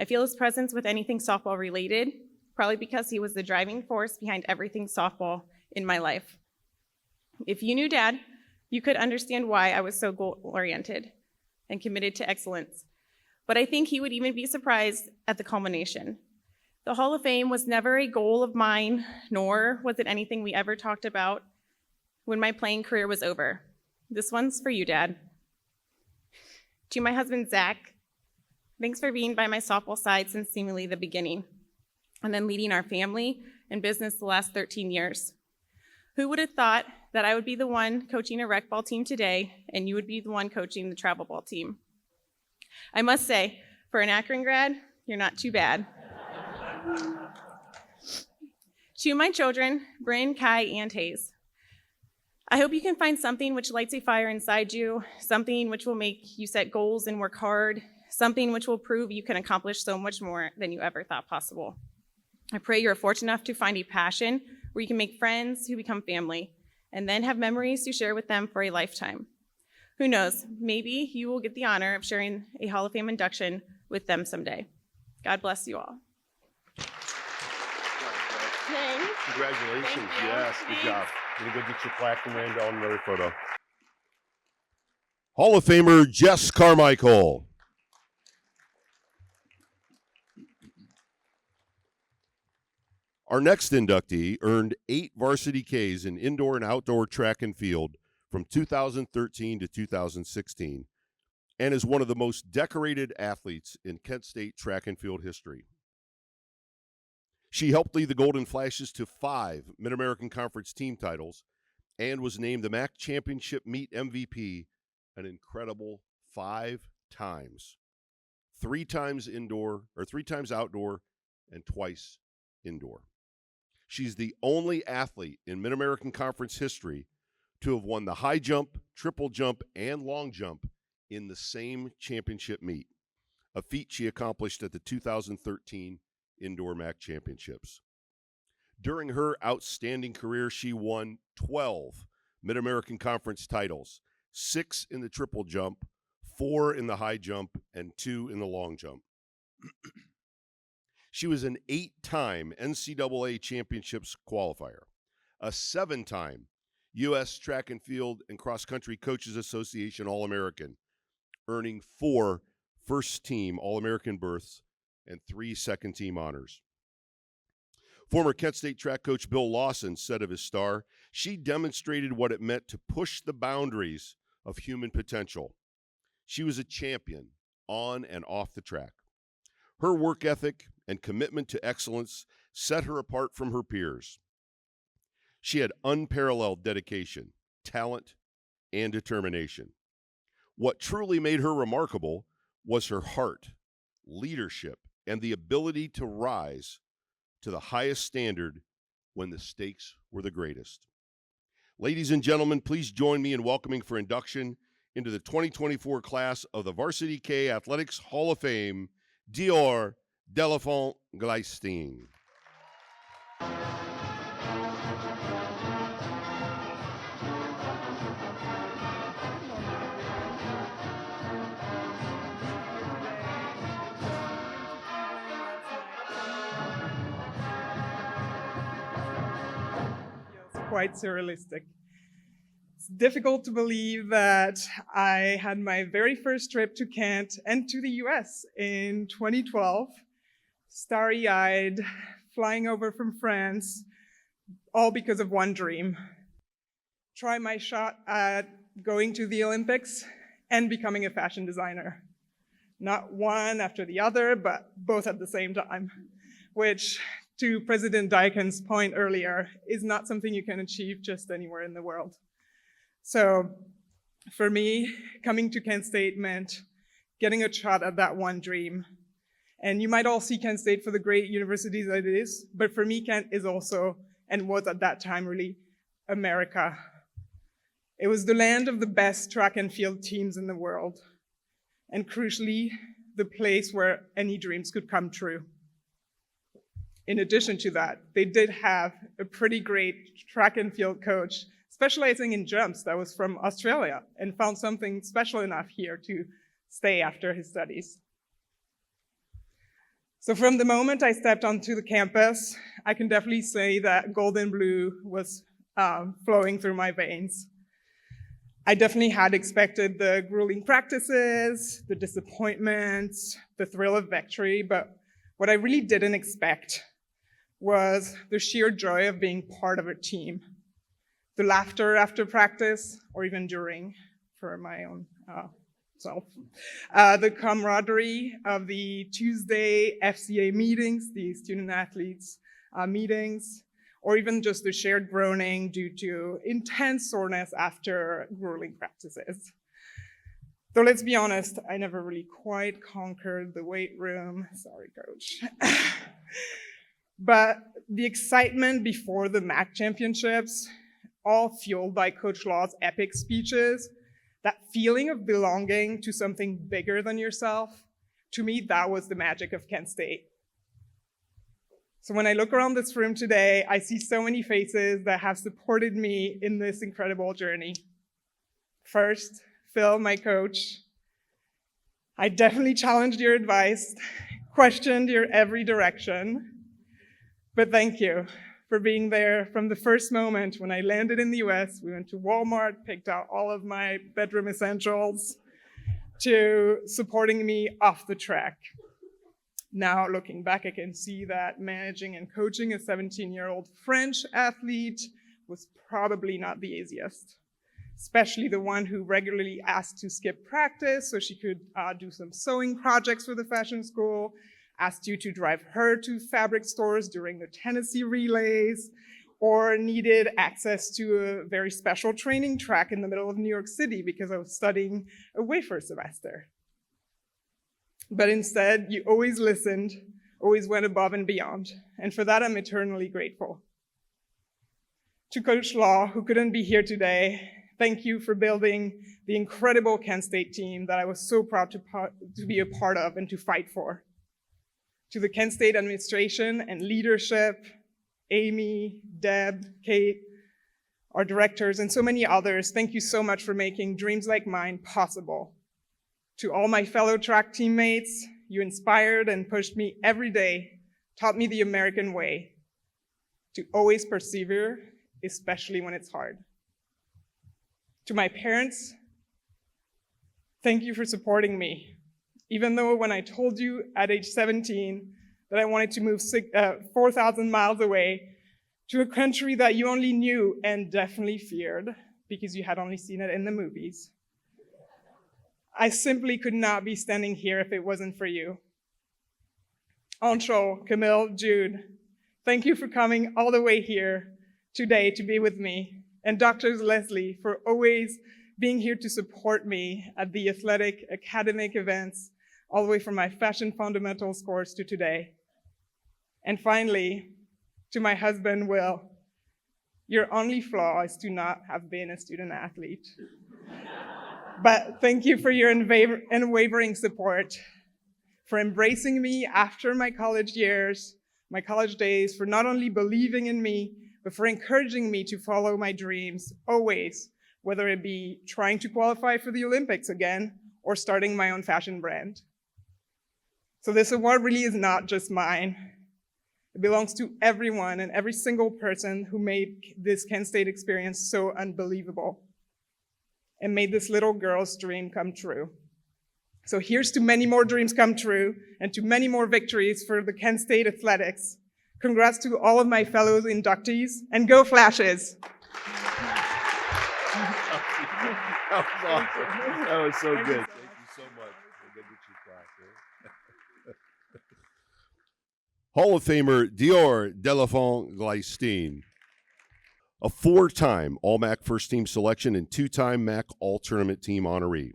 I feel his presence with anything softball related, probably because he was the driving force behind everything softball in my life. If you knew Dad, you could understand why I was so goal-oriented and committed to excellence. But I think he would even be surprised at the culmination. The Hall of Fame was never a goal of mine, nor was it anything we ever talked about when my playing career was over. This one's for you, Dad. To my husband, Zach, thanks for being by my softball side since seemingly the beginning, and then leading our family and business the last 13 years. Who would have thought that I would be the one coaching a rec ball team today, and you would be the one coaching the travel ball team? I must say, for an Akron grad, you're not too bad. To my children, Bryn, Kai, and Hayes, I hope you can find something which lights a fire inside you, something which will make you set goals and work hard, something which will prove you can accomplish so much more than you ever thought possible. I pray you're fortunate enough to find a passion where you can make friends who become family, and then have memories to share with them for a lifetime. Who knows, maybe you will get the honor of sharing a Hall of Fame induction with them someday. God bless you all. Congratulations. Thank you. Yes, good Thanks. job. Gonna go get your plaque and land on another photo. Hall of Famer Jess Carmichael. Our next inductee earned 8 varsity Ks in indoor and outdoor track and field from 2013 to 2016 and is one of the most decorated athletes in Kent State track and field history. She helped lead the Golden Flashes to 5 Mid-American Conference team titles and was named the MAC Championship Meet MVP an incredible 5 times. 3 times outdoor and twice indoor. She's the only athlete in Mid-American Conference history to have won the high jump, triple jump, and long jump in the same championship meet, a feat she accomplished at the 2013 Indoor MAC Championships. During her outstanding career, she won 12 Mid-American Conference titles, 6 in the triple jump, 4 in the high jump, and 2 in the long jump. She was an 8-time NCAA championships qualifier, a 7-time U.S. Track and Field and Cross Country Coaches Association All-American, earning 4 first-team All-American berths and 3 second-team honors. Former Kent State track coach Bill Lawson said of his star, she demonstrated what it meant to push the boundaries of human potential. She was a champion on and off the track. Her work ethic and commitment to excellence set her apart from her peers. She had unparalleled dedication, talent, and determination. What truly made her remarkable was her heart, leadership, and the ability to rise to the highest standard when the stakes were the greatest. Ladies and gentlemen, please join me in welcoming for induction into the 2024 class of the Varsity K Athletics Hall of Fame, Dior Delafont Gleistine. Quite surrealistic. It's difficult to believe that I had my very first trip to Kent and to the US in 2012, starry-eyed, flying over from France, all because of one dream. Try my shot at going to the Olympics and becoming a fashion designer. Not one after the other, but both at the same time, which, to President Daikin's point earlier, is not something you can achieve just anywhere in the world. So for me, coming to Kent State meant getting a shot at that one dream. And you might all see Kent State for the great university that it is, but for me, Kent is also, and was at that time really, America. It was the land of the best track and field teams in the world. And crucially, the place where any dreams could come true. In addition to that, they did have a pretty great track and field coach specializing in jumps that was from Australia and found something special enough here to stay after his studies. So from the moment I stepped onto the campus, I can definitely say that golden blue was flowing through my veins. I definitely had expected the grueling practices, the disappointments, the thrill of victory, but what I really didn't expect was the sheer joy of being part of a team. The laughter after practice, or even during, for my own self. The camaraderie of the Tuesday FCA meetings, the student athletes meetings, or even just the shared groaning due to intense soreness after grueling practices. Though let's be honest, I never really quite conquered the weight room. Sorry, coach. But the excitement before the MAC championships, all fueled by Coach Law's epic speeches, that feeling of belonging to something bigger than yourself, to me, that was the magic of Kent State. So when I look around this room today, I see so many faces that have supported me in this incredible journey. First, Phil, my coach. I definitely challenged your advice, questioned your every direction, but thank you for being there from the first moment when I landed in the US. We went to Walmart, picked out all of my bedroom essentials, to supporting me off the track. Now, looking back, I can see that managing and coaching a 17-year-old French athlete was probably not the easiest, especially the one who regularly asked to skip practice so she could do some sewing projects for the fashion school, asked you to drive her to fabric stores during the Tennessee relays, or needed access to a very special training track in the middle of New York City because I was studying away for a semester. But instead, you always listened, always went above and beyond. And for that, I'm eternally grateful. To Coach Law, who couldn't be here today, thank you for building the incredible Kent State team that I was so proud to be a part of and to fight for. To the Kent State administration and leadership, Amy, Deb, Kate, our directors, and so many others, thank you so much for making dreams like mine possible. To all my fellow track teammates, you inspired and pushed me every day, taught me the American way, to always persevere, especially when it's hard. To my parents, thank you for supporting me. Even though when I told you at age 17 that I wanted to move 4,000 miles away to a country that you only knew and definitely feared because you had only seen it in the movies, I simply could not be standing here if it wasn't for you. Anshul, Camille, Jude, thank you for coming all the way here today to be with me. And Dr. Leslie for always being here to support me at the athletic, academic events, all the way from my fashion fundamentals course to today. And finally, to my husband, Will, your only flaw is to not have been a student athlete. But thank you for your unwavering support, for embracing me after my college years, my college days, for not only believing in me, but for encouraging me to follow my dreams always, whether it be trying to qualify for the Olympics again or starting my own fashion brand. So this award really is not just mine. It belongs to everyone and every single person who made this Kent State experience so unbelievable and made this little girl's dream come true. So here's to many more dreams come true and to many more victories for the Kent State athletics. Congrats to all of my fellow inductees, and go Flashes! That was awesome. That was so good. Thank you so much. We'll get you clapped. Hall of Famer Dior Delafont Gleistine, a 4-time All-MAC first team selection and 2-time MAC All-Tournament team honoree.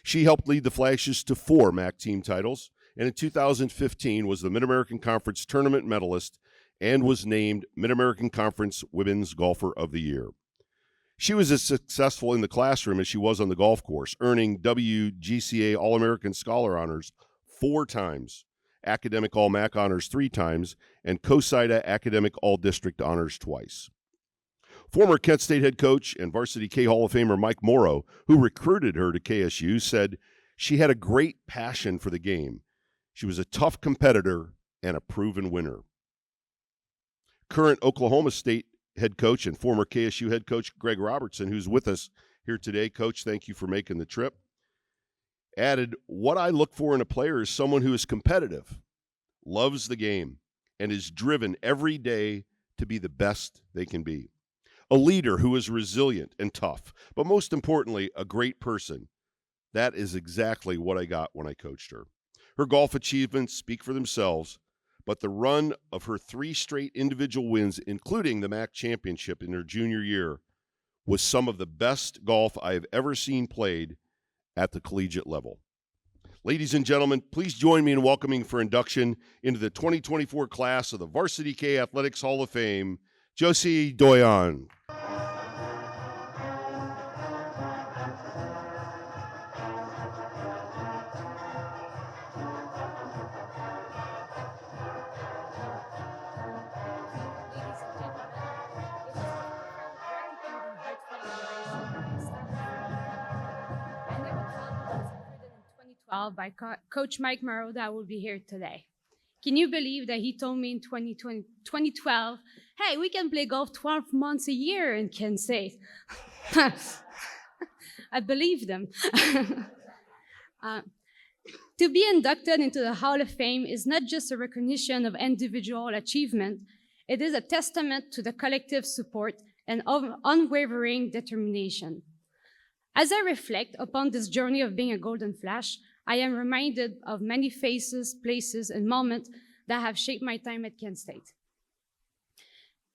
She helped lead the Flashes to 4 MAC team titles, and in 2015 was the Mid-American Conference Tournament medalist and was named Mid-American Conference Women's Golfer of the Year. She was as successful in the classroom as she was on the golf course, earning WGCA All-American Scholar honors 4 times, Academic All-MAC honors 3 times, and COSIDA Academic All-District honors twice. Former Kent State head coach and Varsity K Hall of Famer Mike Morrow, who recruited her to KSU, said she had a great passion for the game. She was a tough competitor and a proven winner. Current Oklahoma State head coach and former KSU head coach Greg Robertson, who's with us here today. Coach, thank you for making the trip. Added, what I look for in a player is someone who is competitive, loves the game, and is driven every day to be the best they can be. A leader who is resilient and tough, but most importantly, a great person. That is exactly what I got when I coached her. Her golf achievements speak for themselves, but the run of her 3 straight individual wins, including the MAC championship in her junior year, was some of the best golf I have ever seen played at the collegiate level. Ladies and gentlemen, please join me in welcoming for induction into the 2024 class of the Varsity K Athletics Hall of Fame, Josie Doyon. all by Coach Mike Morrow that will be here today. Can you believe that he told me in 2012, hey, we can play golf 12 months a year in Kent State? I believed him. To be inducted into the Hall of Fame is not just a recognition of individual achievement, it is a testament to the collective support and unwavering determination. As I reflect upon this journey of being a Golden Flash, I am reminded of many faces, places, and moments that have shaped my time at Kent State.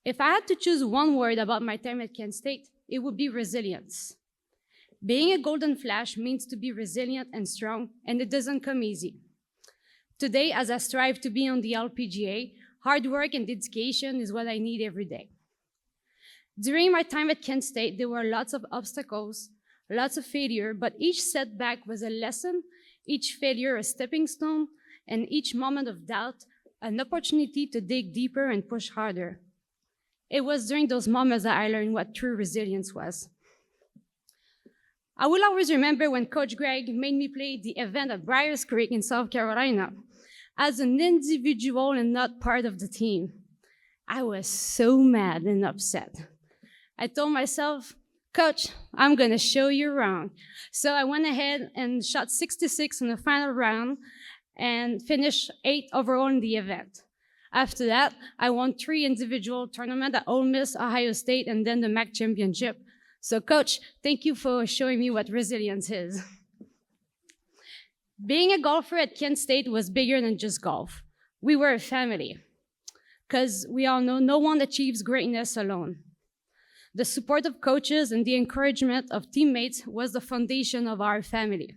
If I had to choose one word about my time at Kent State, it would be resilience. Being a Golden Flash means to be resilient and strong, and it doesn't come easy. Today, as I strive to be on the LPGA, hard work and dedication is what I need every day. During my time at Kent State, there were lots of obstacles, lots of failure, but each setback was a lesson, each failure a stepping stone, and each moment of doubt an opportunity to dig deeper and push harder. It was during those moments that I learned what true resilience was. I will always remember when Coach Greg made me play the event at Briars Creek in South Carolina as an individual and not part of the team. I was so mad and upset. I told myself, Coach, I'm gonna show you around. So I went ahead and shot 66 in the final round and finished 8th overall in the event. After that, I won 3 individual tournaments at Ole Miss, Ohio State, and then the MAC championship. So Coach, thank you for showing me what resilience is. Being a golfer at Kent State was bigger than just golf. We were a family, because we all know no one achieves greatness alone. The support of coaches and the encouragement of teammates was the foundation of our family.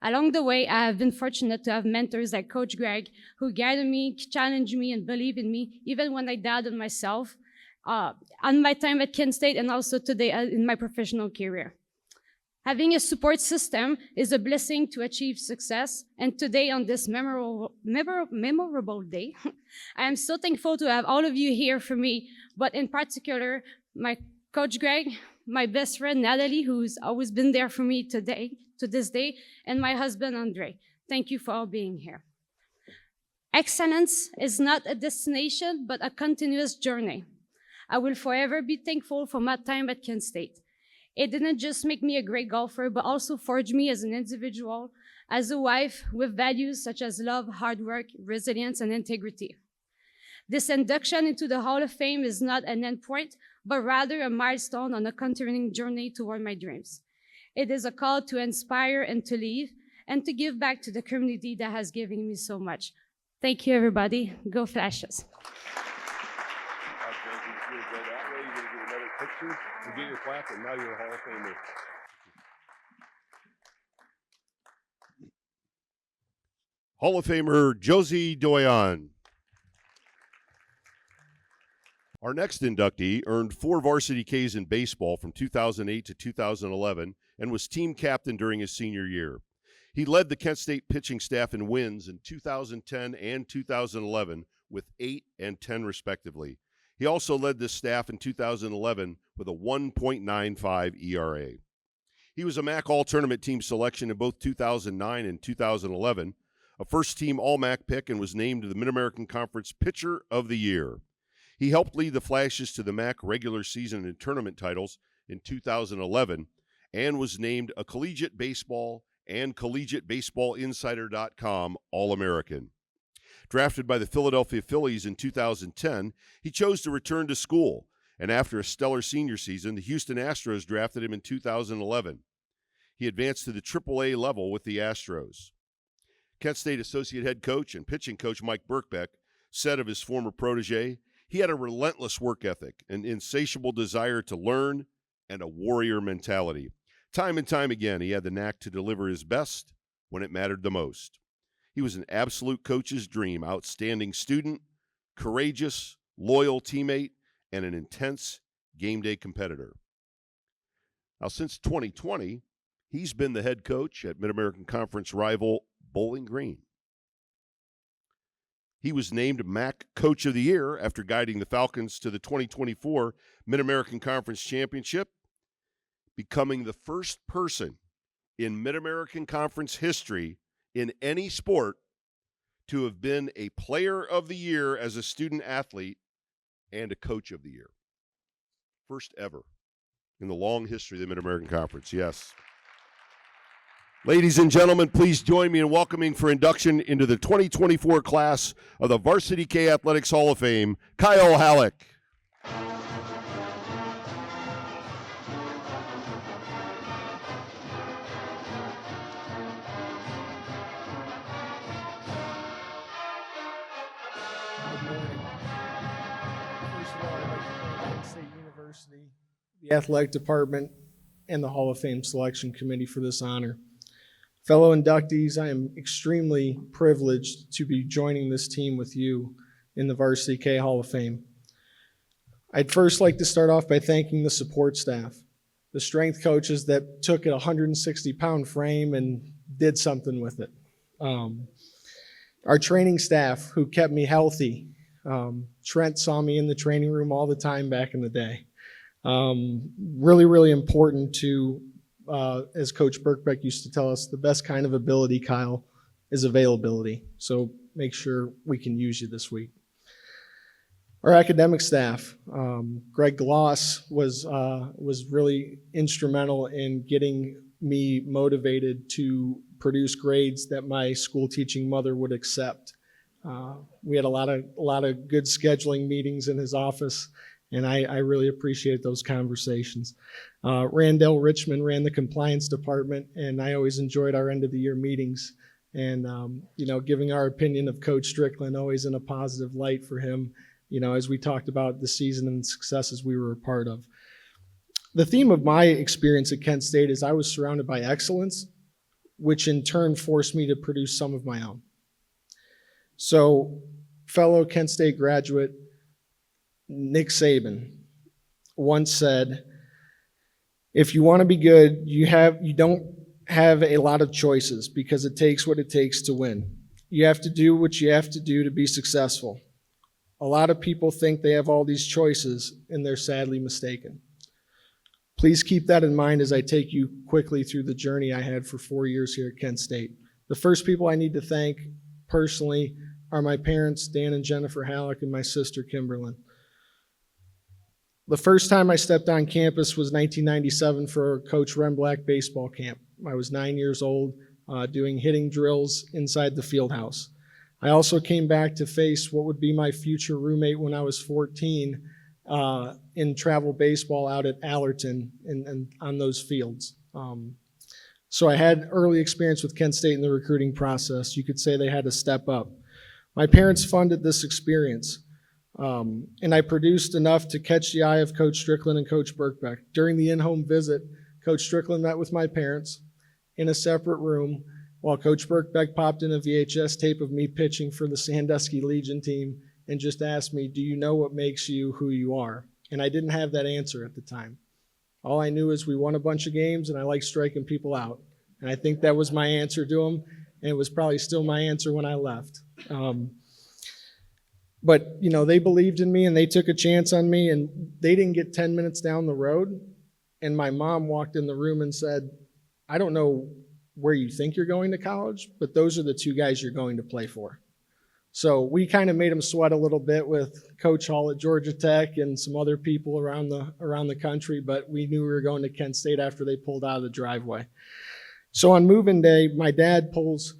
Along the way, I have been fortunate to have mentors like Coach Greg, who guided me, challenged me, and believed in me, even when I doubted myself, on my time at Kent State and also today in my professional career. Having a support system is a blessing to achieve success, and today on this memorable day, I am so thankful to have all of you here for me, but in particular, my Coach Greg, my best friend Natalie, who's always been there for me to this day, and my husband Andre. Thank you for all being here. Excellence is not a destination, but a continuous journey. I will forever be thankful for my time at Kent State. It didn't just make me a great golfer, but also forged me as an individual, as a wife with values such as love, hard work, resilience, and integrity. This induction into the Hall of Fame is not an endpoint, but rather a milestone on a continuing journey toward my dreams. It is a call to inspire and to lead, and to give back to the community that has given me so much. Thank you, everybody. Go Flashes. You get your plaque, and now you're a Hall of Famer. Hall of Famer Josie Doyon. Our next inductee earned 4 varsity Ks in baseball from 2008 to 2011 and was team captain during his senior year. He led the Kent State pitching staff in wins in 2010 and 2011 with 8 and 10 respectively. He also led this staff in 2011 with a 1.95 ERA. He was a MAC All-Tournament team selection in both 2009 and 2011, a first-team All-MAC pick, and was named the Mid-American Conference Pitcher of the Year. He helped lead the Flashes to the MAC regular season and tournament titles in 2011 and was named a Collegiate Baseball and CollegiateBaseballInsider.com All-American. Drafted by the Philadelphia Phillies in 2010, he chose to return to school, and after a stellar senior season, the Houston Astros drafted him in 2011. He advanced to the AAA level with the Astros. Kent State Associate Head Coach and Pitching Coach Mike Birkbeck said of his former protege, he had a relentless work ethic, an insatiable desire to learn, and a warrior mentality. Time and time again, he had the knack to deliver his best when it mattered the most. He was an absolute coach's dream, outstanding student, courageous, loyal teammate, and an intense game day competitor. Now, since 2020, he's been the head coach at Mid-American Conference rival Bowling Green. He was named MAC Coach of the Year after guiding the Falcons to the 2024 Mid-American Conference Championship, becoming the first person in Mid-American Conference history in any sport to have been a player of the year as a student athlete and a coach of the year. First ever in the long history of the Mid-American Conference, yes. Ladies and gentlemen, please join me in welcoming for induction into the 2024 class of the Varsity K Athletics Hall of Fame, Kyle Halleck. Good morning. First of all, I'd like to thank Kent State University, the athletic department, and the Hall of Fame Selection Committee for this honor. Fellow inductees, I am extremely privileged to be joining this team with you in the Varsity K Hall of Fame. I'd first like to start off by thanking the support staff, the strength coaches that took a 160-pound frame and did something with it. Our training staff who kept me healthy. Trent saw me in the training room all the time back in the day. Really, really important to, as Coach Birkbeck used to tell us, the best kind of ability, Kyle, is availability. So make sure we can use you this week. Our academic staff, Greg Gloss was really instrumental in getting me motivated to produce grades that my school teaching mother would accept. We had a lot of good scheduling meetings in his office, and I really appreciate those conversations. Randall Richmond ran the compliance department, and I always enjoyed our end of the year meetings and giving our opinion of Coach Strickland always in a positive light for him, as we talked about the season and successes we were a part of. The theme of my experience at Kent State is I was surrounded by excellence, which in turn forced me to produce some of my own. So, fellow Kent State graduate Nick Saban once said, if you want to be good, you don't have a lot of choices because it takes what it takes to win. You have to do what you have to do to be successful. A lot of people think they have all these choices, and they're sadly mistaken. Please keep that in mind as I take you quickly through the journey I had for 4 years here at Kent State. The first people I need to thank personally are my parents, Dan and Jennifer Halleck, and my sister, Kimberlyn. The first time I stepped on campus was 1997 for Coach Remblack baseball camp. I was 9 years old, doing hitting drills inside the field house. I also came back to face what would be my future roommate when I was 14 in travel baseball out at Allerton and on those fields. So I had early experience with Kent State in the recruiting process. You could say they had to step up. My parents funded this experience, and I produced enough to catch the eye of Coach Strickland and Coach Birkbeck. During the in-home visit, Coach Strickland met with my parents in a separate room while Coach Birkbeck popped in a VHS tape of me pitching for the Sandusky Legion team and just asked me, do you know what makes you who you are? And I didn't have that answer at the time. All I knew is we won a bunch of games and I liked striking people out. And I think that was my answer to them, and it was probably still my answer when I left. But, they believed in me and they took a chance on me, and they didn't get 10 minutes down the road. And my mom walked in the room and said, I don't know where you think you're going to college, but those are the two guys you're going to play for. So we kind of made them sweat a little bit with Coach Hall at Georgia Tech and some other people around the country, but we knew we were going to Kent State after they pulled out of the driveway. So on move-in day, my dad pulls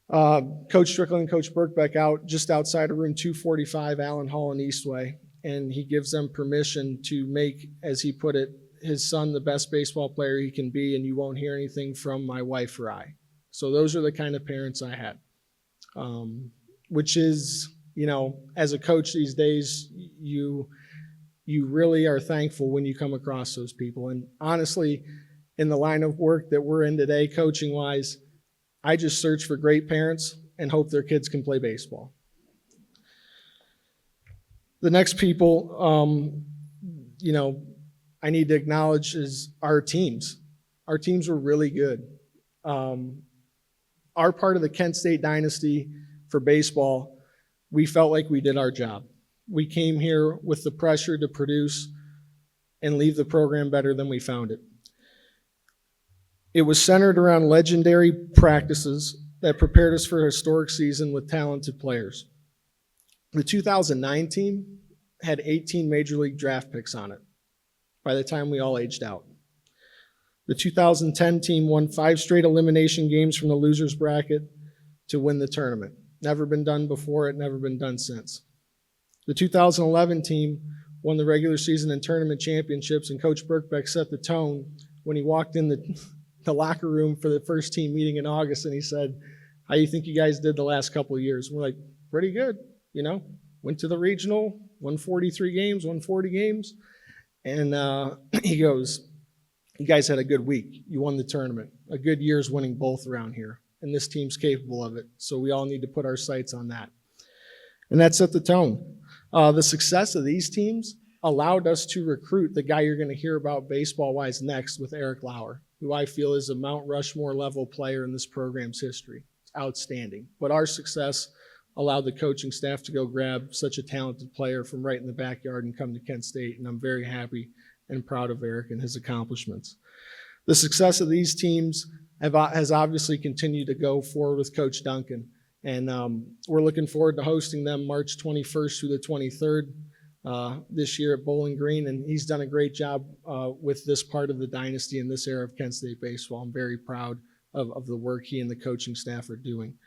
Coach Strickland and Coach Birkbeck out just outside of room 245, Allen Hall and Eastway, and he gives them permission to make, as he put it, his son the best baseball player he can be, and you won't hear anything from my wife or I. So those are the kind of parents I had, which is, as a coach these days, you really are thankful when you come across those people. And honestly, in the line of work that we're in today, coaching-wise, I just search for great parents and hope their kids can play baseball. The next people, I need to acknowledge is our teams. Our teams were really good. Our part of the Kent State dynasty for baseball, we felt like we did our job. We came here with the pressure to produce and leave the program better than we found it. It was centered around legendary practices that prepared us for a historic season with talented players. The 2009 team had 18 major league draft picks on it by the time we all aged out. The 2010 team won 5 straight elimination games from the losers bracket to win the tournament. Never been done before, it never been done since. The 2011 team won the regular season and tournament championships, and Coach Birkbeck set the tone when he walked in the locker room for the first team meeting in August, and he said, "How do you think you guys did the last couple of years?" We're like, "Pretty good, you know. Went to the regional, won 43 games, won 40 games." And he goes, "You guys had a good week. You won the tournament. A good year's winning both around here. And this team's capable of it. So we all need to put our sights on that." And that set the tone. The success of these teams allowed us to recruit the guy you're going to hear about baseball-wise next with Eric Lauer, who I feel is a Mount Rushmore level player in this program's history. It's outstanding. But our success allowed the coaching staff to go grab such a talented player from right in the backyard and come to Kent State, and I'm very happy and proud of Eric and his accomplishments. The success of these teams has obviously continued to go forward with Coach Duncan, and we're looking forward to hosting them March 21st through the 23rd this year at Bowling Green, and he's done a great job with this part of the dynasty in this era of Kent State baseball. I'm very proud of the work he and the coaching staff are doing.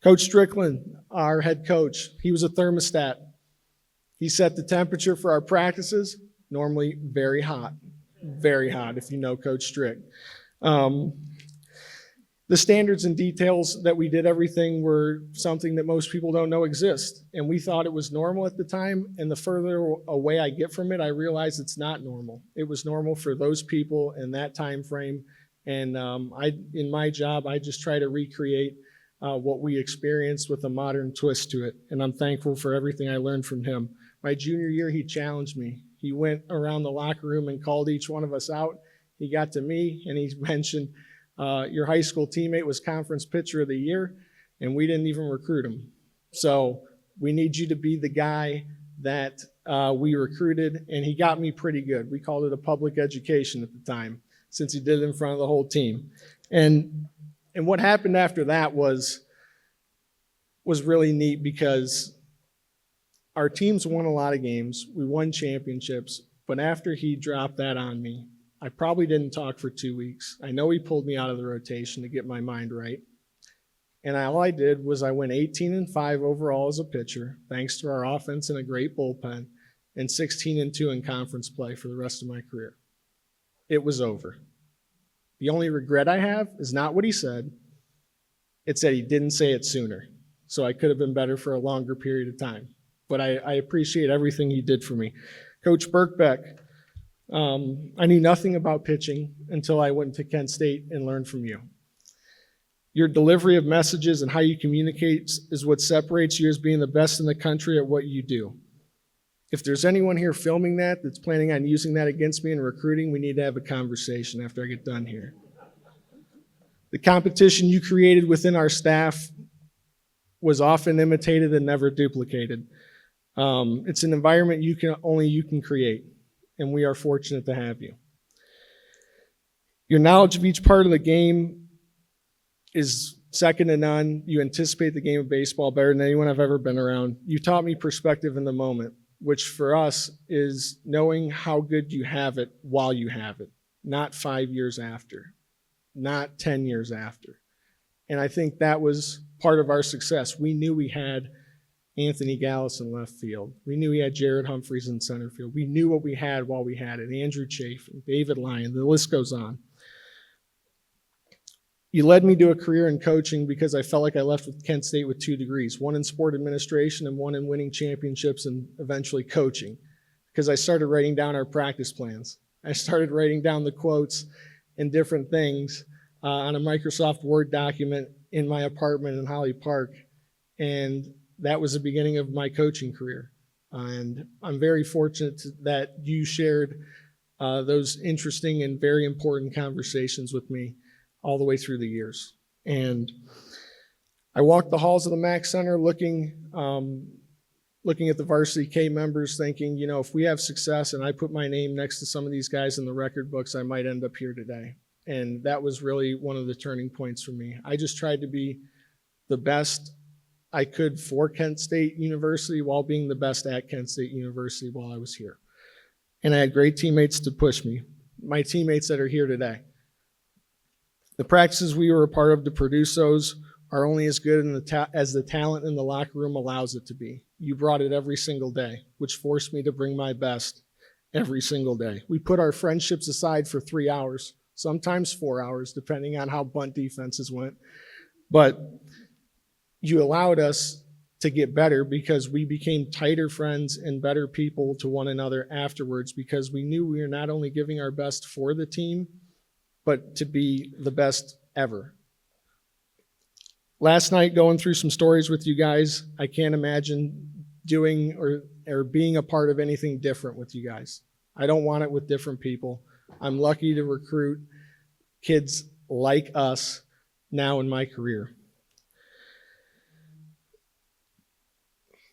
Coach Strickland, our head coach, he was a thermostat. He set the temperature for our practices, normally very hot, if you know Coach Strick. The standards and details that we did everything were something that most people don't know exist. And we thought it was normal at the time, and the further away I get from it, I realize it's not normal. It was normal for those people in that time frame. And in my job, I just try to recreate what we experienced with a modern twist to it. And I'm thankful for everything I learned from him. My junior year, he challenged me. He went around the locker room and called each one of us out. He got to me and he mentioned, "Your high school teammate was conference pitcher of the year, and we didn't even recruit him. So we need you to be the guy that we recruited." And he got me pretty good. We called it a public education at the time, since he did it in front of the whole team. And what happened after that was really neat, because our teams won a lot of games. We won championships. But after he dropped that on me, I probably didn't talk for 2 weeks. I know he pulled me out of the rotation to get my mind right. And all I did was I went 18-5 overall as a pitcher, thanks to our offense and a great bullpen, and 16-2 in conference play for the rest of my career. It was over. The only regret I have is not what he said. It's that he didn't say it sooner. So I could have been better for a longer period of time. But I appreciate everything he did for me. Coach Birkbeck, I knew nothing about pitching until I went to Kent State and learned from you. Your delivery of messages and how you communicate is what separates you as being the best in the country at what you do. If there's anyone here filming that's planning on using that against me in recruiting, we need to have a conversation after I get done here. The competition you created within our staff was often imitated and never duplicated. It's an environment only you can create, and we are fortunate to have you. Your knowledge of each part of the game is second to none. You anticipate the game of baseball better than anyone I've ever been around. You taught me perspective in the moment, which for us is knowing how good you have it while you have it, not 5 years after, not 10 years after. And I think that was part of our success. We knew we had Anthony Gallus in left field. We knew we had Jared Humphreys in center field. We knew what we had while we had it. Andrew Chafin, David Lyon, the list goes on. You led me to a career in coaching because I felt like I left with Kent State with 2 degrees, one in sport administration and one in winning championships and eventually coaching, because I started writing down our practice plans. I started writing down the quotes and different things on a Microsoft Word document in my apartment in Holly Park, and that was the beginning of my coaching career. And I'm very fortunate that you shared those interesting and very important conversations with me all the way through the years. And I walked the halls of the Mack Center looking at the Varsity K members thinking, if we have success and I put my name next to some of these guys in the record books, I might end up here today. And that was really one of the turning points for me. I just tried to be the best I could for Kent State University while being the best at Kent State University while I was here. And I had great teammates to push me, my teammates that are here today. The practices we were a part of to produce those are only as good as the talent in the locker room allows it to be. You brought it every single day, which forced me to bring my best every single day. We put our friendships aside for 3 hours, sometimes 4 hours, depending on how bunt defenses went. But you allowed us to get better because we became tighter friends and better people to one another afterwards, because we knew we were not only giving our best for the team, but to be the best ever. Last night, going through some stories with you guys, I can't imagine doing or being a part of anything different with you guys. I don't want it with different people. I'm lucky to recruit kids like us now in my career.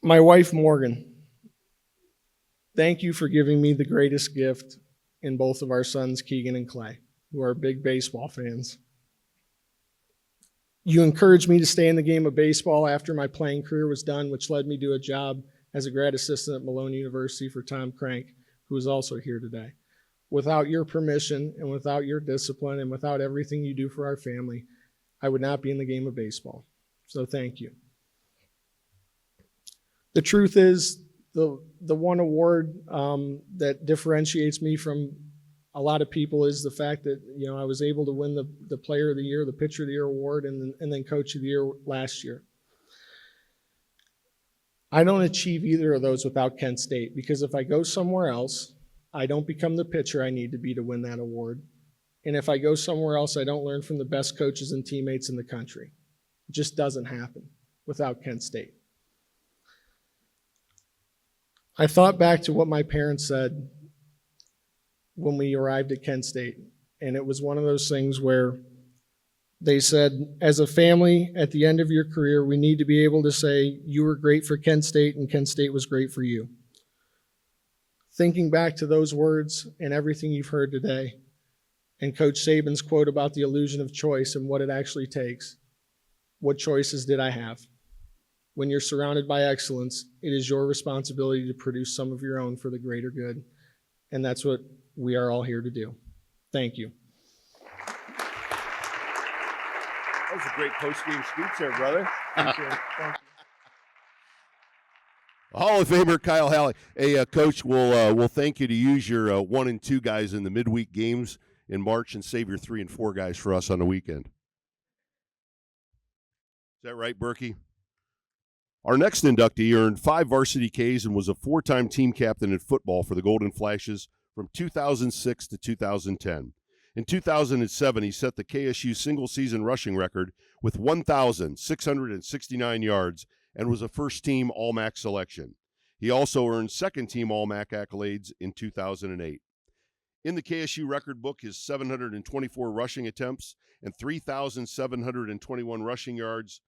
My wife, Morgan, thank you for giving me the greatest gift in both of our sons, Keegan and Clay, who are big baseball fans. You encouraged me to stay in the game of baseball after my playing career was done, which led me to a job as a grad assistant at Malone University for Tom Crank, who is also here today. Without your permission and without your discipline and without everything you do for our family, I would not be in the game of baseball. So thank you. The truth is, the one award that differentiates me from a lot of people is the fact that, you know, I was able to win the Player of the Year, the Pitcher of the Year award, and then Coach of the Year last year. I don't achieve either of those without Kent State, because if I go somewhere else, I don't become the pitcher I need to be to win that award. And if I go somewhere else, I don't learn from the best coaches and teammates in the country. It just doesn't happen without Kent State. I thought back to what my parents said when we arrived at Kent State, and it was one of those things where they said, as a family, at the end of your career, we need to be able to say, you were great for Kent State and Kent State was great for you. Thinking back to those words and everything you've heard today, and Coach Saban's quote about the illusion of choice and what it actually takes, what choices did I have? When you're surrounded by excellence, it is your responsibility to produce some of your own for the greater good, and that's what we are all here to do. Thank you. That was a great post-game speech there, brother. Thank you. Hall of Famer Kyle Halley. Hey, Coach, we'll thank you to use your 1 and 2 guys in the midweek games in March and save your 3 and 4 guys for us on the weekend. Is that right, Berkey? Our next inductee earned 5 varsity Ks and was a 4-time team captain in football for the Golden Flashes from 2006 to 2010. In 2007, he set the KSU single-season rushing record with 1,669 yards and was a first-team All-MAC selection. He also earned second-team All-MAC accolades in 2008. In the KSU record book, his 724 rushing attempts and 3,721 rushing yards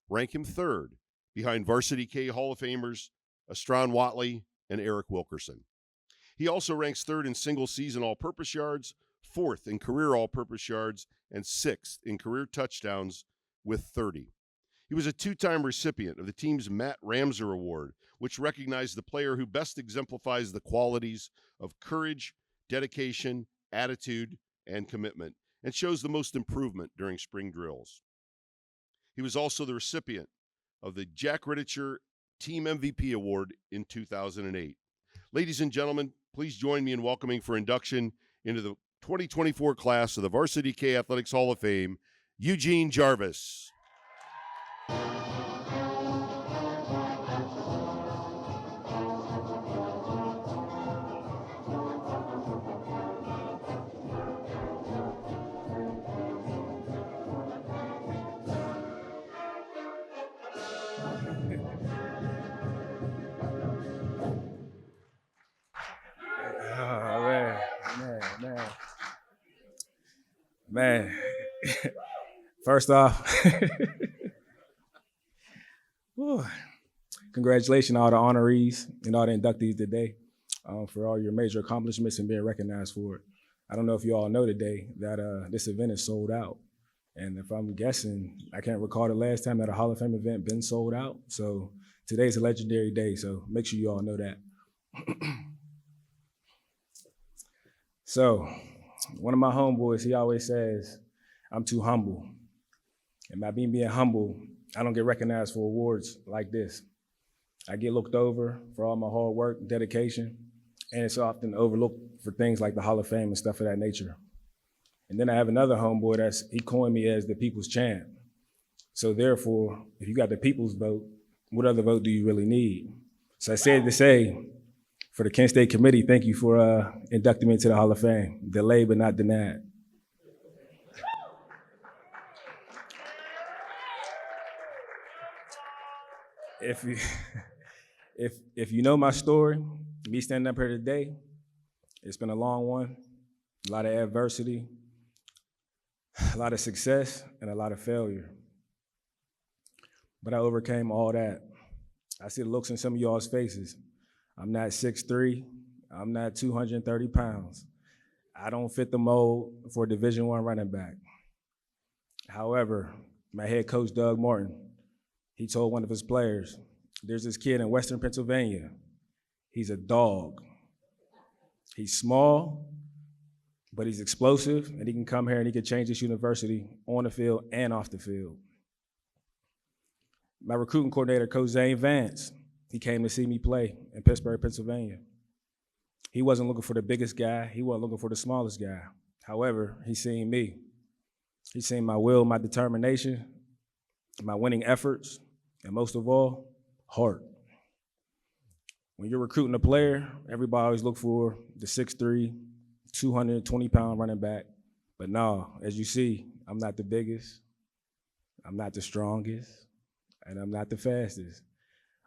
rank him third, behind Varsity K Hall of Famers Astron Watley and Eric Wilkerson. He also ranks third in single-season all-purpose yards, fourth in career all-purpose yards, and sixth in career touchdowns with 30. He was a 2-time recipient of the team's Matt Ramser Award, which recognized the player who best exemplifies the qualities of courage, dedication, attitude, and commitment, and shows the most improvement during spring drills. He was also the recipient of the Jack Ritticher Team MVP Award in 2008. Ladies and gentlemen, please join me in welcoming for induction into the 2024 class of the Varsity K Athletics Hall of Fame, Eugene Jarvis. Man. First off, congratulations to all the honorees and all the inductees today for all your major accomplishments and being recognized for it. I don't know if you all know today that this event is sold out. And if I'm guessing, I can't recall the last time that a Hall of Fame event been sold out. So today's a legendary day, so make sure you all know that. So one of my homeboys, he always says, I'm too humble. And by being humble, I don't get recognized for awards like this. I get looked over for all my hard work, dedication, and it's often overlooked for things like the Hall of Fame and stuff of that nature. And then I have another homeboy he coined me as the people's champ. So therefore, if you got the people's vote, what other vote do you really need? So I said to say, for the Kent State Committee, thank you for inducting me into the Hall of Fame. Delayed but not denied. If you know my story, me standing up here today, it's been a long one, a lot of adversity, a lot of success, and a lot of failure. But I overcame all that. I see the looks in some of y'all's faces. I'm not 6'3", I'm not 230 pounds. I don't fit the mold for a Division I running back. However, my head coach, Doug Martin, he told one of his players, there's this kid in Western Pennsylvania. He's a dog. He's small, but he's explosive, and he can come here and he can change this university on the field and off the field. My recruiting coordinator, Coach Zane Vance, he came to see me play in Pittsburgh, Pennsylvania. He wasn't looking for the biggest guy. He wasn't looking for the smallest guy. However, he seen me. He seen my will, my determination, my winning efforts, and most of all, heart. When you're recruiting a player, everybody always look for the 6'3", 220-pound running back. But no, as you see, I'm not the biggest, I'm not the strongest, and I'm not the fastest.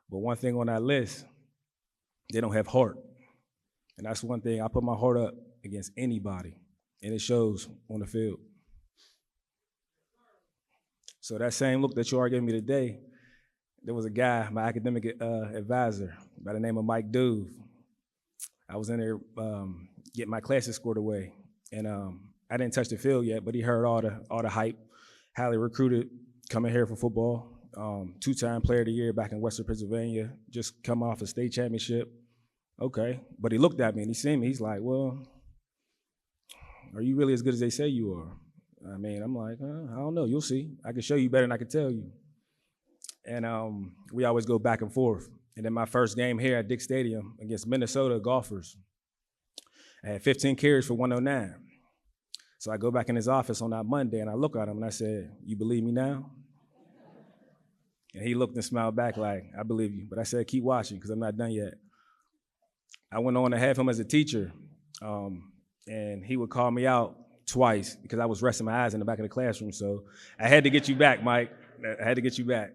But one thing on that list, they don't have heart. And that's one thing, I put my heart up against anybody, and it shows on the field. So that same look that you are giving me today, there was a guy, my academic advisor, by the name of Mike Duve. I was in there getting my classes scored away, and I didn't touch the field yet, but he heard all the hype, highly recruited, coming here for football, two-time player of the year back in Western Pennsylvania, just come off a state championship. Okay, but he looked at me and he seen me, he's like, well, are you really as good as they say you are? I mean, I'm like, I don't know, you'll see. I can show you better than I can tell you. And we always go back and forth. And then my first game here at Dick Stadium against Minnesota Golfers, I had 15 carries for 109. So I go back in his office on that Monday and I look at him and I said, you believe me now? And he looked and smiled back like, I believe you. But I said, keep watching because I'm not done yet. I went on to have him as a teacher, and he would call me out twice because I was resting my eyes in the back of the classroom. So I had to get you back, Mike. I had to get you back.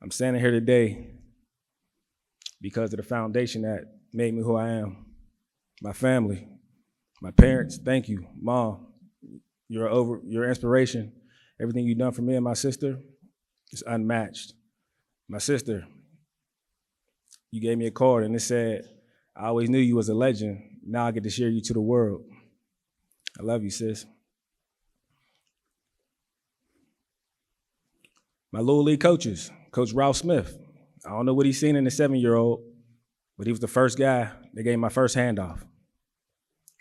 I'm standing here today because of the foundation that made me who I am. My family, my parents, thank you. Mom, your inspiration. Everything you've done for me and my sister is unmatched. My sister, you gave me a card and it said, I always knew you was a legend. Now I get to share you to the world. I love you, sis. My Little League coaches, Coach Ralph Smith. I don't know what he's seen in the 7-year-old, but he was the first guy that gave my first handoff.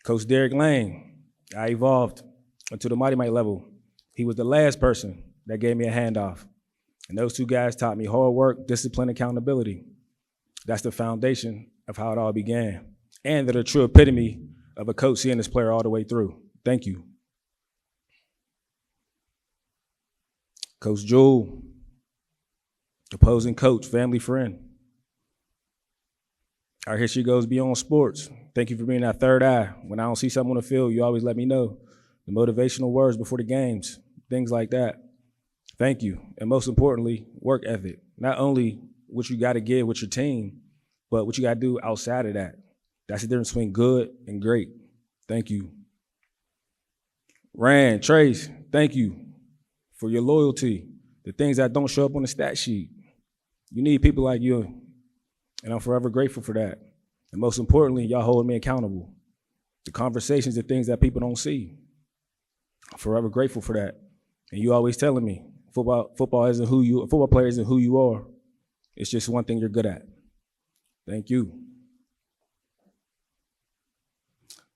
Coach Derek Lane, I evolved into the Mighty Might level. He was the last person that gave me a handoff. And those two guys taught me hard work, discipline, accountability. That's the foundation of how it all began. And they're the true epitome of a coach seeing this player all the way through. Thank you. Coach Jewel, opposing coach, family friend. Our history goes beyond sports. Thank you for being that third eye. When I don't see something on the field, you always let me know. The motivational words before the games, things like that. Thank you. And most importantly, work ethic. Not only what you got to give with your team, but what you got to do outside of that. That's the difference between good and great. Thank you. Rand, Trace, thank you for your loyalty. The things that don't show up on the stat sheet. You need people like you And I'm forever grateful for that. And most importantly, y'all hold me accountable. The conversations, the things that people don't see. I'm forever grateful for that. And you always telling me, football isn't who you, a football player isn't who you are. It's just one thing you're good at. Thank you.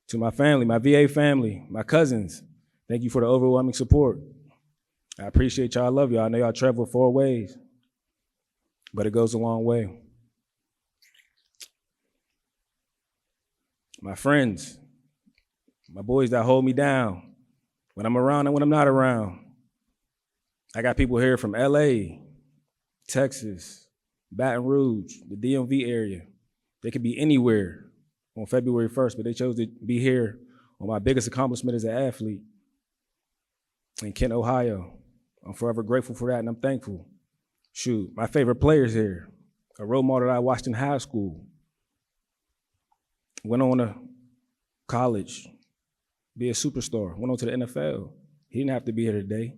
To my family, my VA family, my cousins, thank you for the overwhelming support. I appreciate y'all. I love y'all. I know y'all travel 4 ways, but it goes a long way. My friends, my boys that hold me down when I'm around and when I'm not around. I got people here from LA, Texas, Baton Rouge, the DMV area. They could be anywhere on February 1st, but they chose to be here on my biggest accomplishment as an athlete in Kent, Ohio. I'm forever grateful for that, and I'm thankful. Shoot, my favorite players here, a role model that I watched in high school, went on to college, be a superstar, went on to the NFL. He didn't have to be here today.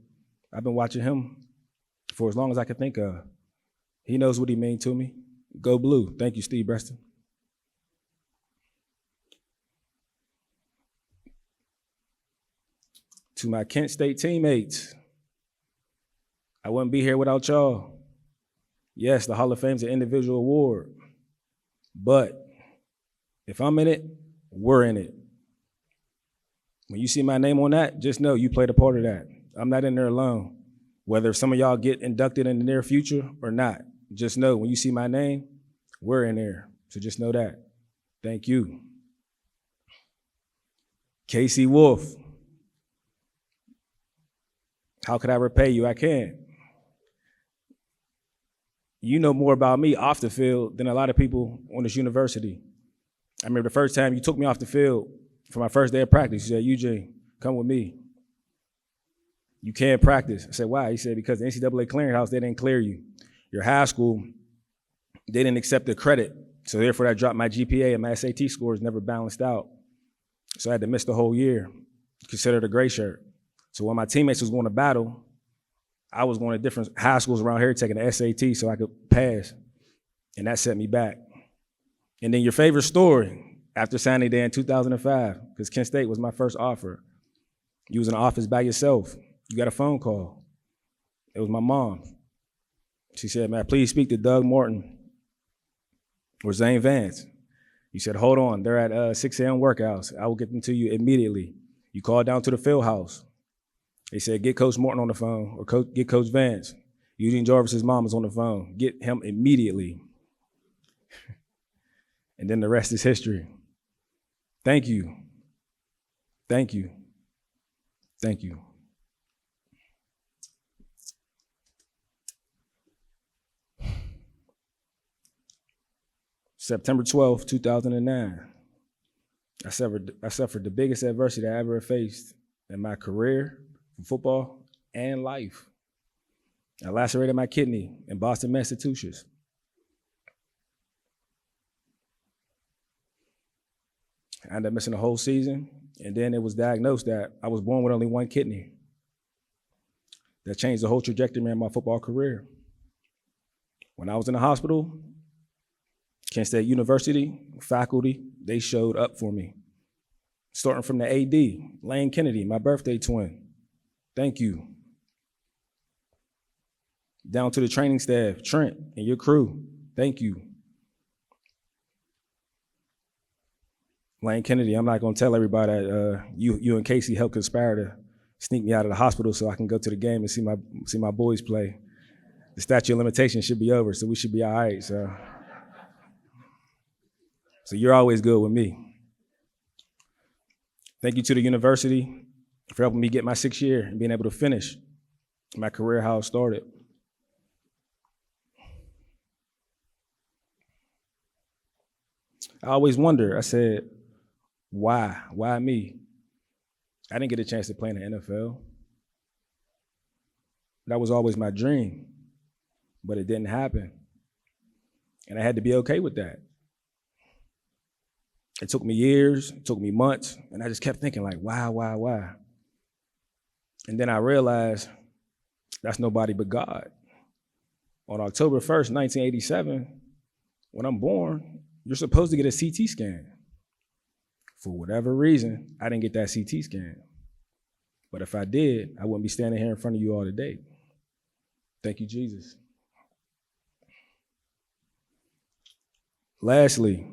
I've been watching him for as long as I can think of. He knows what he means to me. Go Blue. Thank you, Steve Breston. To my Kent State teammates, I wouldn't be here without y'all. Yes, the Hall of Fame's an individual award, but if I'm in it, we're in it. When you see my name on that, just know you played a part of that. I'm not in there alone. Whether some of y'all get inducted in the near future or not, just know when you see my name, we're in there. So just know that. Thank you. Casey Wolf. How could I repay you? I can't. You know more about me off the field than a lot of people on this university. I remember the first time you took me off the field for my first day of practice. You said, Eugene, come with me. You can't practice. I said, why? He said, because the NCAA clearinghouse, they didn't clear you. Your high school, they didn't accept the credit. So therefore, I dropped my GPA and my SAT scores never balanced out. So I had to miss the whole year, considered a gray shirt. So when my teammates was going to battle, I was going to different high schools around here taking the SAT so I could pass. And that set me back. And then your favorite story after signing day in 2005, because Kent State was my first offer. You was in the office by yourself. You got a phone call. It was my mom. She said, man, please speak to Doug Morton or Zane Vance. You said, hold on, they're at 6 a.m. workouts. I will get them to you immediately. You called down to the field house. They said, get Coach Morton on the phone or get Coach Vance. Eugene Jarvis's mom is on the phone. Get him immediately. And then the rest is history. Thank you. Thank you. Thank you. September 12th, 2009. I suffered the biggest adversity I ever faced in my career, football, and life. I lacerated my kidney in Boston, Massachusetts. I ended up missing the whole season, and then it was diagnosed that I was born with only one kidney. That changed the whole trajectory of my football career. When I was in the hospital, Kent State University faculty, they showed up for me. Starting from the AD, Lane Kennedy, my birthday twin. Thank you. Down to the training staff, Trent and your crew, thank you. Lane Kennedy, I'm not gonna tell everybody that you and Casey helped conspire to sneak me out of the hospital so I can go to the game and see my boys play. The statute of limitations should be over, so we should be all right. So you're always good with me. Thank you to the university for helping me get my 6th year and being able to finish my career how it started. I always wonder, I said, why? Why me? I didn't get a chance to play in the NFL. That was always my dream, but it didn't happen. And I had to be okay with that. It took me years, it took me months, and I just kept thinking like, why? And then I realized that's nobody but God. On October 1st, 1987, when I'm born, you're supposed to get a CT scan. For whatever reason, I didn't get that CT scan. But if I did, I wouldn't be standing here in front of you all today. Thank you, Jesus. Lastly,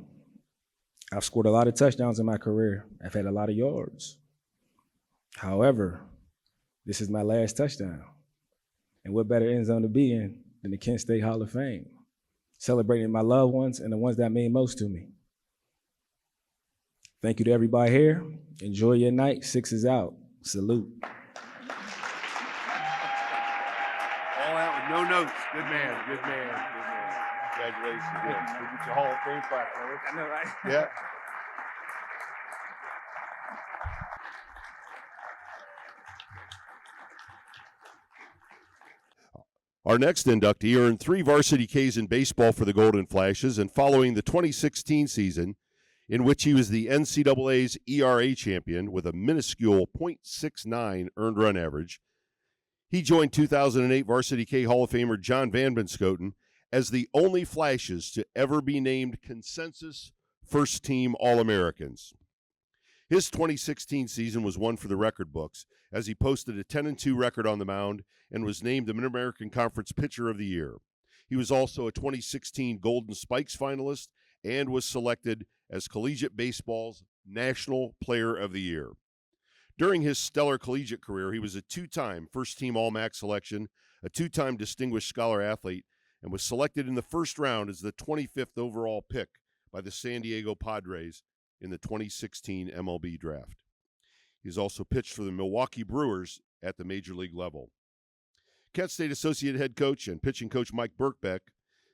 I've scored a lot of touchdowns in my career. I've had a lot of yards. However, this is my last touchdown. And what better end zone to be in than the Kent State Hall of Fame, celebrating my loved ones and the ones that mean most to me. Thank you to everybody here. Enjoy your night. 6 is out. Salute. All out with no notes. Good man, good man, good man. Congratulations. Yeah. We'll get your Hall of Fame plaque. I know, right? Yeah. Our next inductee earned 3 varsity Ks in baseball for the Golden Flashes, and following the 2016 season, in which he was the NCAA's ERA champion with a minuscule .69 earned run average, he joined 2008 Varsity K Hall of Famer John Van Bunschoten as the only Flashes to ever be named consensus first-team All-Americans. His 2016 season was one for the record books, as he posted a 10-2 record on the mound and was named the Mid-American Conference Pitcher of the Year. He was also a 2016 Golden Spikes finalist and was selected as Collegiate Baseball's National Player of the Year. During his stellar collegiate career, he was a 2-time first-team All-MAC selection, a 2-time Distinguished Scholar Athlete, and was selected in the first round as the 25th overall pick by the San Diego Padres in the 2016 MLB Draft. He's also pitched for the Milwaukee Brewers at the major league level. Kent State Associate Head Coach and pitching coach Mike Birkbeck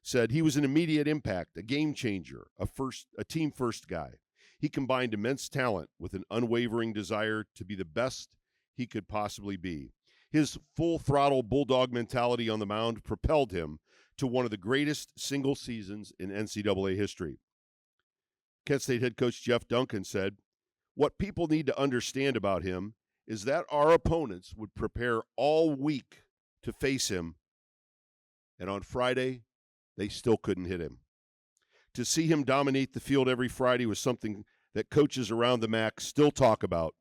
said he was an immediate impact, a game changer, a team-first guy. He combined immense talent with an unwavering desire to be the best he could possibly be. His full-throttle bulldog mentality on the mound propelled him to one of the greatest single seasons in NCAA history. Kent State head coach Jeff Duncan said, "What people need to understand about him is that our opponents would prepare all week to face him, and on Friday, they still couldn't hit him. To see him dominate the field every Friday was something that coaches around the MAC still talk about.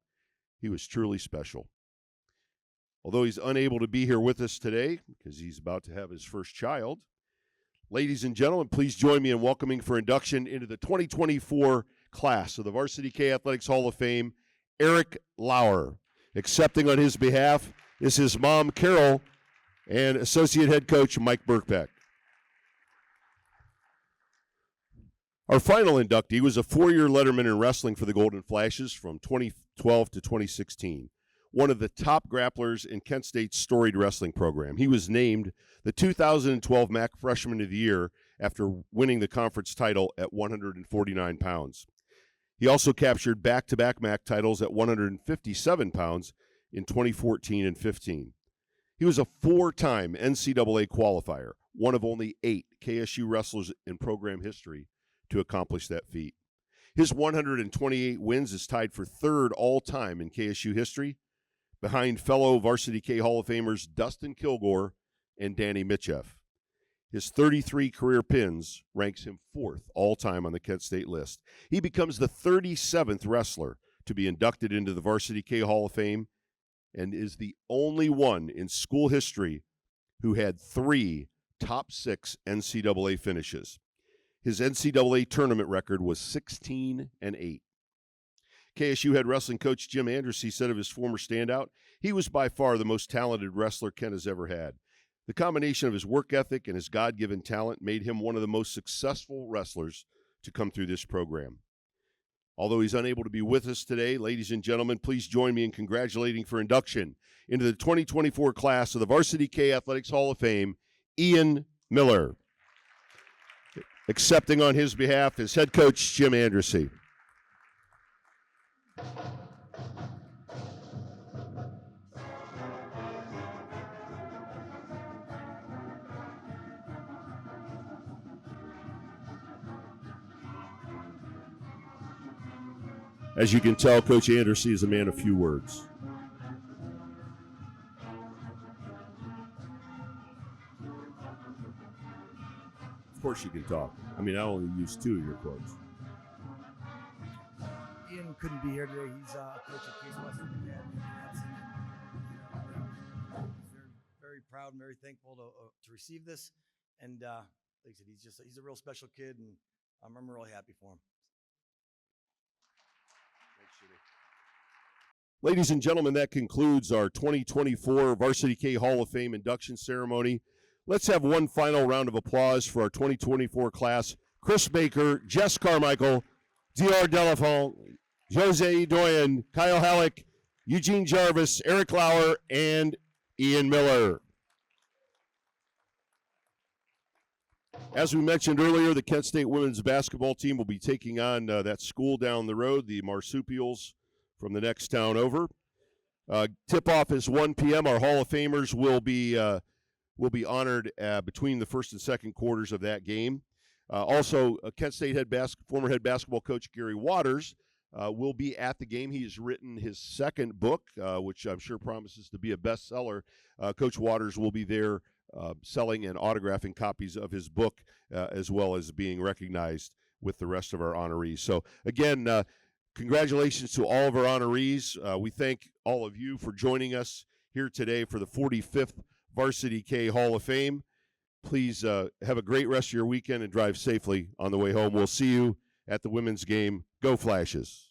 He was truly special." Although he's unable to be here with us today because he's about to have his first child, ladies and gentlemen, please join me in welcoming for induction into the 2024 class of the Varsity K Athletics Hall of Fame, Eric Lauer. Accepting on his behalf is his mom, Carol, and Associate Head Coach Mike Birkbeck. Our final inductee was a 4-year letterman in wrestling for the Golden Flashes from 2012 to 2016, one of the top grapplers in Kent State's storied wrestling program. He was named the 2012 MAC Freshman of the Year after winning the conference title at 149 pounds. He also captured back-to-back MAC titles at 157 pounds in 2014 and 15. He was a 4-time NCAA qualifier, one of only 8 KSU wrestlers in program history to accomplish that feat. His 128 wins is tied for 3rd all-time in KSU history, behind fellow Varsity K Hall of Famers Dustin Kilgore and Danny Mitchell. His 33 career pins ranks him 4th all-time on the Kent State list. He becomes the 37th wrestler to be inducted into the Varsity K Hall of Fame and is the only one in school history who had 3 top 6 NCAA finishes. His NCAA tournament record was 16-8. KSU head wrestling coach Jim Andersey said of his former standout, "He was by far the most talented wrestler Kent has ever had. The combination of his work ethic and his God-given talent made him one of the most successful wrestlers to come through this program." Although he's unable to be with us today, ladies and gentlemen, please join me in congratulating for induction into the 2024 class of the Varsity K Athletics Hall of Fame, Ian Miller. Accepting on his behalf is head coach Jim Andersey. As you can tell, Coach Andersey is a man of few words. Of course you can talk. I mean, I only used 2 of your quotes. Ian couldn't be here today. He's a coach at Case Western Academy. He's very, very proud and very thankful to receive this. And like I said, he's a real special kid, and I'm really happy for him. Ladies and gentlemen, that concludes our 2024 Varsity K Hall of Fame induction ceremony. Let's have one final round of applause for our 2024 class. Chris Baker, Jess Carmichael, D.R. Delafont, Jose Doyen, Kyle Halleck, Eugene Jarvis, Eric Lauer, and Ian Miller. As we mentioned earlier, the Kent State women's basketball team will be taking on that school down the road, the Marsupials from the next town over. Tip-off is 1 p.m. Our Hall of Famers will be honored between the first and second quarters of that game. Also, Kent State former head basketball coach Gary Waters will be at the game. He has written his second book, which I'm sure promises to be a bestseller. Coach Waters will be there selling and autographing copies of his book, as well as being recognized with the rest of our honorees. So, again, congratulations to all of our honorees. We thank all of you for joining us here today for the 45th Varsity K Hall of Fame. Please have a great rest of your weekend and drive safely on the way home. We'll see you at the women's game. Go Flashes.